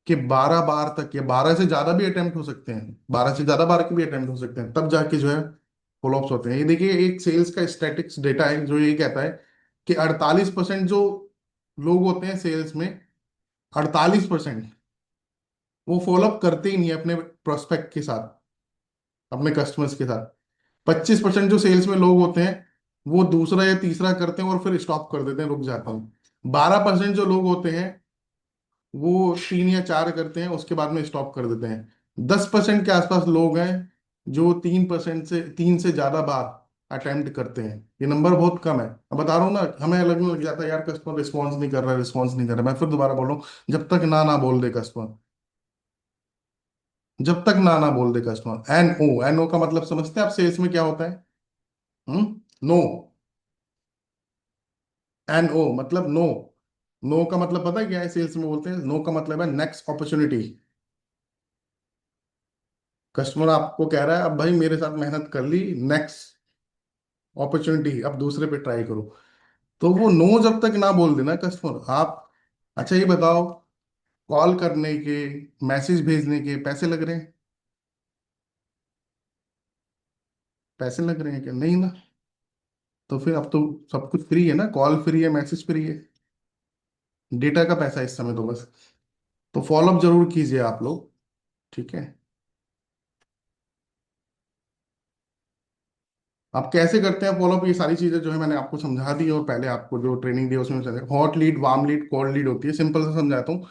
Speaker 1: कि 12 बार तक, या 12 से ज्यादा भी अटेम्प्ट हो सकते हैं, 12 से ज्यादा बार के भी अटेम्प्ट हो सकते हैं, तब जाके जो है फॉलोअप्स होते हैं। ये देखिए, एक सेल्स का स्टैटिक्स डेटा है जो ये कहता है कि 48% जो लोग होते हैं सेल्स में, 48% वो फॉलोअप करते ही नहीं है अपने प्रोस्पेक्ट के साथ, अपने कस्टमर्स के साथ। 25% जो सेल्स में लोग होते हैं वो दूसरा या तीसरा करते हैं और फिर स्टॉप कर देते हैं, रुक जाते हैं। 12% जो लोग होते हैं वो 3 या 4 करते हैं, उसके बाद में स्टॉप कर देते हैं। 10% के आसपास लोग हैं जो 3% से, 3 से ज्यादा बार अटेम्प्ट करते हैं। ये नंबर बहुत कम है। अब बता रहा हूँ ना, हमें लगने लग जाता है यार कस्टमर रिस्पॉन्स नहीं कर रहा है, रिस्पॉन्स नहीं कर रहा है। मैं फिर दोबारा बोल रहा हूँ, जब तक ना ना बोल दे कस्टमर, जब तक ना ना बोल दे कस्टमर। एन ओ का मतलब समझते हैं आप सेल्स में क्या होता है? नो। एन ओ मतलब नो। नो का मतलब पता है क्या है? सेल्स में बोलते हैं नो का मतलब है नेक्स्ट अपॉर्चुनिटी। कस्टमर आपको कह रहा है अब भाई मेरे साथ मेहनत कर ली, नेक्स्ट अपॉर्चुनिटी, अब दूसरे पे ट्राई करो। तो वो नो जब तक ना बोल देना कस्टमर, आप, अच्छा ये बताओ, कॉल करने के, मैसेज भेजने के पैसे लग रहे हैं? पैसे लग रहे हैं क्या? नहीं ना। तो फिर अब तो सब कुछ फ्री है ना, कॉल फ्री है, मैसेज फ्री है, डेटा का पैसा है इस समय तो बस। तो फॉलोअप जरूर कीजिए आप लोग। ठीक है। आप कैसे करते हैं फॉलोअप, ये सारी चीजें जो है मैंने आपको समझा दी, और पहले आपको जो ट्रेनिंग दी है उसमें hot lead, warm lead, cold lead होती है। सिंपल से समझाता हूँ।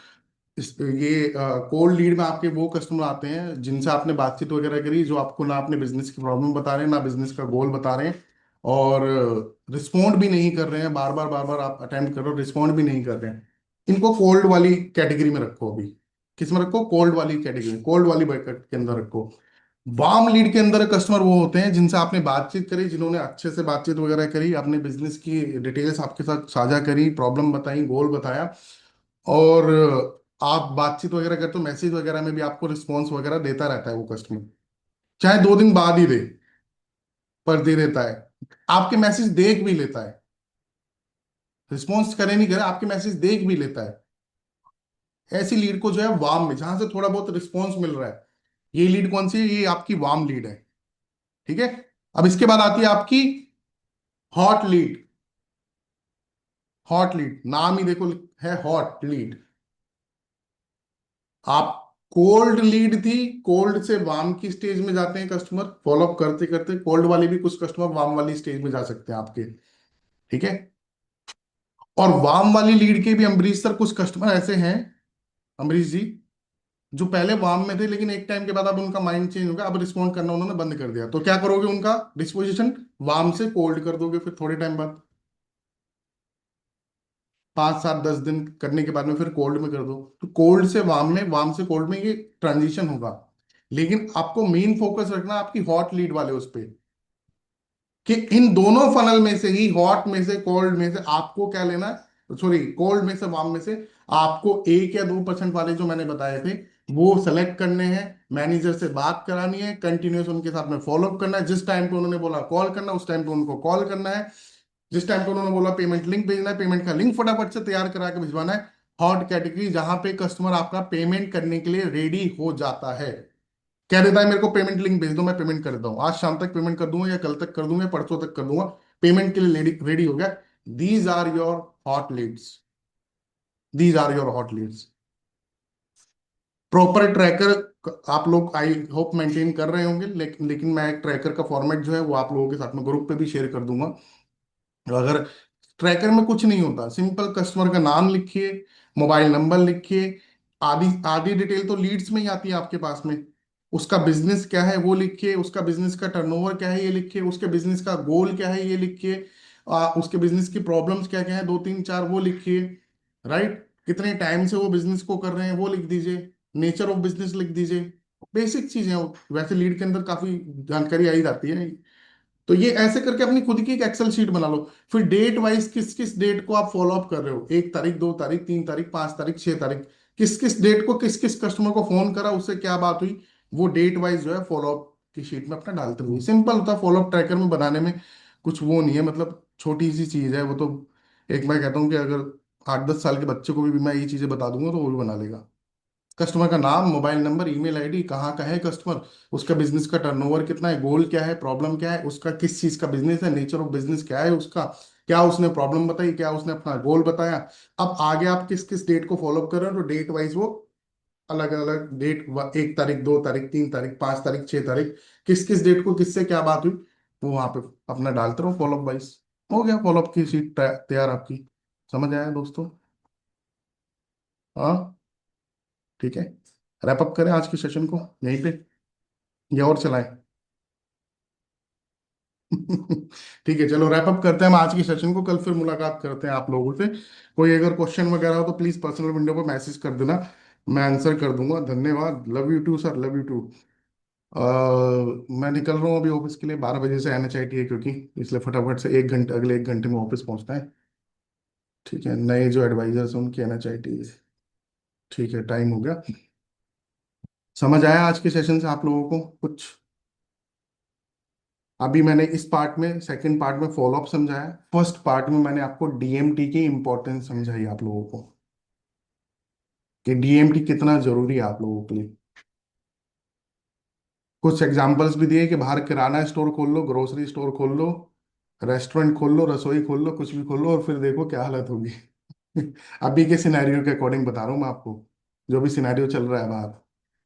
Speaker 1: ये कोल्ड लीड में आपके वो कस्टमर आते हैं जिनसे आपने बातचीत वगैरह करी, जो आपको ना अपने बिजनेस की प्रॉब्लम बता रहे हैं, ना बिजनेस का गोल बता रहे हैं, और रिस्पॉन्ड भी नहीं कर रहे हैं, बार बार आप अटेम्प्ट कर रहे हो, रिस्पॉन्ड भी नहीं कर रहे हैं। इनको कोल्ड वाली कैटेगरी में रखो अभी। किस में रखो? कोल्ड वाली कैटेगरी, कोल्ड वाली बकेट के अंदर रखो। वार्म लीड के अंदर कस्टमर वो होते हैं जिनसे आपने बातचीत करी, जिन्होंने अच्छे से बातचीत वगैरह करी, अपने बिजनेस की डिटेल्स आपके साथ साझा करी, प्रॉब्लम बताई, गोल बताया, और आप बातचीत वगैरह करते हो, मैसेज वगैरह में भी आपको रिस्पॉन्स वगैरह देता रहता है वो कस्टमर, चाहे 2 दिन बाद ही दे, पर दे देता है। आपके मैसेज देख भी लेता है, रिस्पॉन्स करे नहीं करे, आपके मैसेज देख भी लेता है। ऐसी लीड को जो है वार्म में, जहां से थोड़ा बहुत रिस्पॉन्स मिल रहा है, ये लीड कौन सी है? ये आपकी वार्म लीड है। ठीक है। अब इसके बाद आती है आपकी हॉट लीड। हॉट लीड नाम ही देखो है, हॉट लीड। कोल्ड लीड थी, कोल्ड से वार्म की स्टेज में जाते हैं कस्टमर, फॉलोअप करते करते कोल्ड वाली भी कुछ कस्टमर वार्म वाली स्टेज में जा सकते हैं आपके। ठीक है। और वार्म वाली लीड के भी अम्बरीश सर कुछ कस्टमर ऐसे हैं, अम्बरीश जी, जो पहले वार्म में थे लेकिन एक टाइम के बाद अब उनका माइंड चेंज हो गया, अब रिस्पॉन्ड करना उन्होंने बंद कर दिया, तो क्या करोगे उनका डिस्पोजिशन, वार्म से कोल्ड कर दोगे फिर थोड़े टाइम बाद, 5 7 10 दिन करने के बाद में फिर कोल्ड में कर दो, तो कोल्ड से वार्म में, वार्म से कोल्ड में ये ट्रांजिशन होगा। लेकिन आपको मेन फोकस रखना आपकी हॉट लीड वाले उस पे, कि इन दोनों फनल में से ही, हॉट में से कोल्ड में से आपको क्या लेना है, सॉरी कोल्ड में से वार्म में से आपको 1 या 2% वाले जो मैंने बताए थे वो सेलेक्ट करने हैं, मैनेजर से बात करानी है, कंटिन्यूस उनके साथ में फॉलोअप करना है, जिस टाइम पे उन्होंने बोला कॉल करना उस टाइम पे उनको कॉल करना है, जिस टाइम पे उन्होंने बोला पेमेंट लिंक भेजना है, पेमेंट का लिंक फटाफट से तैयार करा के भिजवाना है। हॉट कैटेगरी जहां पे कस्टमर आपका पेमेंट करने के लिए रेडी हो जाता है, कह देता है मेरे को पेमेंट लिंक भेज दो मैं पेमेंट कर देता हूँ, आज शाम तक पेमेंट कर दूंगा या कल तक कर दूंगा या परसों तक कर दूंगा, पेमेंट के लिए रेडी रेडी हो गया। These are your hot leads, these are your hot leads. Proper tracker आप लोग आई होप मेंटेन कर रहे होंगे, लेकिन मैं एक ट्रैकर का फॉर्मेट जो है वो आप लोगों के साथ में ग्रुप पे भी शेयर कर दूंगा। अगर ट्रैकर में कुछ नहीं होता, सिंपल कस्टमर का नाम लिखिए, मोबाइल नंबर लिखिए, आदि आदि डिटेल तो लीड्स में ही आती है आपके पास में, उसका बिजनेस क्या है वो लिखिए, उसका बिजनेस का टर्नओवर क्या है ये लिखिए, उसके बिजनेस का गोल क्या है ये लिखिए, उसके बिजनेस की प्रॉब्लम्स क्या क्या है 2 3 4 वो लिखिए, राइट, कितने टाइम से वो बिजनेस को कर रहे हैं वो लिख दीजिए, नेचर ऑफ बिजनेस लिख दीजिए, बेसिक चीजें हैं वैसे लीड के अंदर काफी जानकारी आई जाती है। तो ये ऐसे करके अपनी खुद की एक एक्सेल शीट बना लो, फिर डेट वाइज किस किस डेट को आप फॉलो अप कर रहे हो, 1 तारीख 2 तारीख 3 तारीख 5 तारीख 6 तारीख, किस किस डेट को किस किस कस्टमर को फोन करा उससे क्या बात हुई, वो डेट वाइज जो है फॉलो अप की शीट में अपना डालते हुए, सिंपल होता है फॉलो अप ट्रैकर में बनाने में, कुछ वो नहीं है, मतलब छोटी सी चीज है वो तो। एक मैं कहता हूँ कि अगर 8 10 साल के बच्चे को भी मैं ये चीजें बता दूंगा तो वो भी बना लेगा। कस्टमर का नाम, मोबाइल नंबर, ईमेल आईडी, कहाँ का है कस्टमर, उसका बिजनेस का टर्नओवर कितना है, गोल क्या है, प्रॉब्लम क्या है, उसका किस चीज का बिजनेस है, नेचर ऑफ बिजनेस क्या है उसका, क्या उसने प्रॉब्लम बताई, क्या उसने अपना गोल बताया। अब आगे आप किस किस डेट को फॉलो कर रहे हो तो डेट वाइज वो अलग अलग डेट, 1 तारीख 2 तारीख 3 तारीख 5 तारीख 6 तारीख, किस किस डेट को किससे क्या बात हुई वो वहां पे अपना डालते रहो फॉलोअप वाइज। हो गया फॉलोअप की शीट तैयार आपकी। समझ आया दोस्तों? हाँ, ठीक है। रैप अप करें आज के सेशन को यहीं पे या और चलाएं? ठीक है, चलो रैप अप करते हैं हम आज की सेशन को, कल फिर मुलाकात करते हैं आप लोगों से। कोई अगर क्वेश्चन वगैरह हो तो प्लीज पर्सनल विंडो पर मैसेज कर देना, मैं आंसर कर दूंगा। धन्यवाद, love you too sir, love you too. मैं निकल रहा हूँ अभी ऑफिस के लिए, 12 बजे से एनएचआईटी है क्योंकि, इसलिए फटाफट से 1 घंटे, अगले 1 घंटे में ऑफिस पहुंचना है। ठीक है, नए जो एडवाइजर्स हैं उनकी एनएचआईटी। ठीक है, टाइम हो गया। समझ आया आज के सेशन से आप लोगों को कुछ? अभी मैंने इस पार्ट में, सेकंड पार्ट में फॉलोअप समझाया, फर्स्ट पार्ट में मैंने आपको डीएमटी की इंपॉर्टेंस समझाई आप लोगों को, कि डीएमटी कितना जरूरी है आप लोगों के लिए। कुछ एग्जांपल्स भी दिए कि बाहर किराना स्टोर खोल लो, ग्रोसरी स्टोर खोल लो, रेस्टोरेंट खोल लो, रसोई खोल लो, कुछ भी खोल लो और फिर देखो क्या हालत होगी। अभी के सिनेरियो के अकॉर्डिंग बता रहा हूँ मैं आपको, जो भी सिनेरियो चल रहा है बाहर,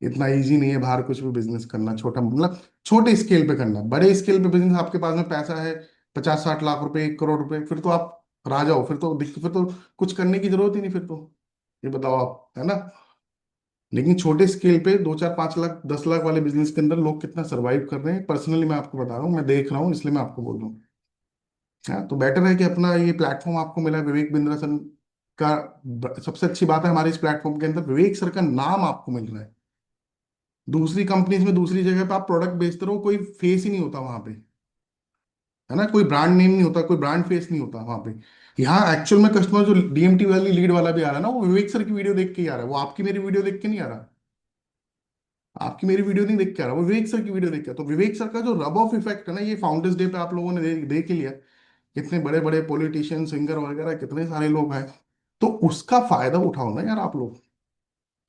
Speaker 1: इतना इजी नहीं है बाहर कुछ भी बिजनेस करना, छोटा मतलब छोटे स्केल पे करना, बड़े स्केल पे बिजनेस आपके पास में पैसा है 50 60 लाख रुपए 1 करोड़ रुपए, फिर तो आप राजा हो, फिर तो कुछ करने की जरूरत ही नहीं फिर तो, ये बताओ आप, है ना? लेकिन छोटे स्केल पे 2 4 5 लाख 10 लाख वाले बिजनेस के अंदर लोग कितना सरवाइव कर रहे हैं, पर्सनली मैं आपको बता रहा हूँ, मैं देख रहा हूँ इसलिए मैं आपको बोल रहा हूँ। हाँ, तो बेटर है कि अपना ये प्लेटफॉर्म आपको मिला है, विवेक बिंद्रा सर का। सबसे अच्छी बात है हमारे इस प्लेटफॉर्म के अंदर विवेक सर का नाम आपको मिल रहा है। दूसरी कंपनीज में दूसरी जगह पे आप प्रोडक्ट बेचते रहो, कोई फेस ही नहीं होता वहां पे, है ना, कोई ब्रांड नेम नहीं होता, कोई ब्रांड फेस नहीं होता वहां पे। यहाँ एक्चुअल में कस्टमर जो डीएमटी वाली लीड वाला भी आ रहा है ना, वो विवेक सर की वीडियो देख के ही आ रहा है, वो आपकी मेरी वीडियो देख के नहीं आ रहा, आपकी मेरी वीडियो नहीं देख के आ रहा, वो विवेक सर की वीडियो देख के तो विवेक सर का जो रब ऑफ इफेक्ट है ना, ये फाउंडर्स डे पे आप लोगों ने देख ही लिया, कितने बड़े बड़े पॉलिटिशियन सिंगर वगैरह कितने सारे लोग हैं, तो उसका फायदा उठाओ ना यार आप लोग।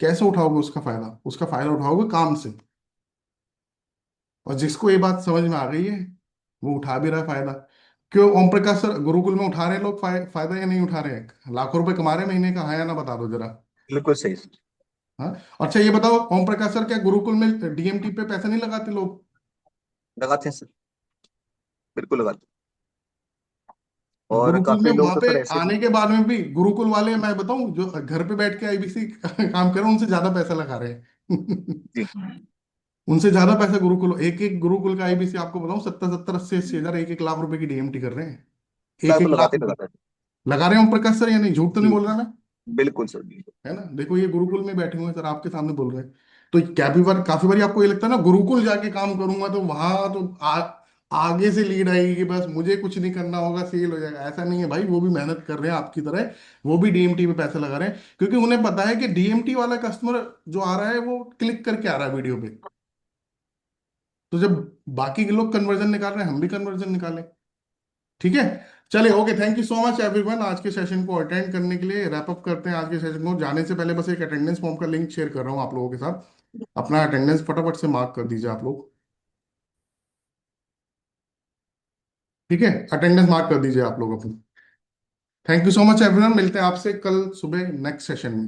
Speaker 1: कैसे उठाओगे उसका फायदा? उसका फायदा उठाओगे काम से, और जिसको ये बात समझ में आ गई है वो उठा भी रहा है फायदा। क्यों ओम प्रकाश सर गुरुकुल में उठा रहे हैं लोग फायदा या नहीं उठा रहे हैं? लाखों रुपए कमा रहे हैं महीने का, है या ना, बता दो जरा।
Speaker 2: बिल्कुल सही।
Speaker 1: हाँ। अच्छा ये बताओ ओम प्रकाश सर, क्या गुरुकुल में डीएमटी पे पैसा नहीं लगाते लोग?
Speaker 2: लगाते हैं सर, बिल्कुल लगाते हैं। और
Speaker 1: गुरुकुल में
Speaker 2: काफी लोग
Speaker 1: वहां
Speaker 2: तो
Speaker 1: पे
Speaker 2: सर ऐसे भी।
Speaker 1: आने के बाद में भी गुरुकुल वाले, मैं बताऊं, जो घर पे बैठ के आईबीसी काम कर रहे हैं उनसे ज्यादा पैसा लगा रहे हैं।
Speaker 2: जी,
Speaker 1: उनसे ज्यादा पैसा गुरुकुल, एक एक गुरुकुल का आईबीसी आपको बताऊं 70-70 80-80 हजार, 1-1 लाख रुपए की डीएमटी कर रहे हैं। एक
Speaker 2: तो
Speaker 1: एक लाख
Speaker 2: लगाते
Speaker 1: रुपए
Speaker 2: लगाते हैं।
Speaker 1: लगा रहे हैं ओम प्रकाश सर, या नहीं? झूठ तो नहीं
Speaker 2: जी,
Speaker 1: बोल रहा मैं?
Speaker 2: बिल्कुल सर, बिल्कुल।
Speaker 1: है ना? देखो ये गुरुकुल में बैठे हुए हैं सर, आपके सामने बोल रहे हैं। तो काफी बार आपको ये लगता है ना गुरुकुल जाके काम करूंगा तो वहां तो आगे से लीड आएगी कि बस मुझे कुछ नहीं करना होगा, सेल हो जाएगा। ऐसा नहीं है भाई, वो भी मेहनत कर रहे हैं आपकी तरह। वो भी डीएमटी पे पैसे लगा रहे हैं, क्योंकि उन्हें पता है कि डीएमटी वाला कस्टमर जो आ रहा है वो क्लिक करके आ रहा है वीडियो पे। तो जब बाकी के लोग कन्वर्जन निकाल रहे हैं, हम भी कन्वर्जन निकालें। ठीक है। चलिए, okay, thank you so much everyone, आज के सेशन को अटेंड करने के लिए। रैप अप करते हैं आज के सेशन को। जाने से पहले बस एक अटेंडेंस फॉर्म का लिंक शेयर कर रहा हूँ आप लोगों के साथ। अपना अटेंडेंस फटाफट से मार्क कर दीजिए आप लोग। ठीक है, अटेंडेंस मार्क कर दीजिए आप लोग अपनी। Thank you so much everyone, मिलते हैं आपसे कल सुबह नेक्स्ट सेशन में।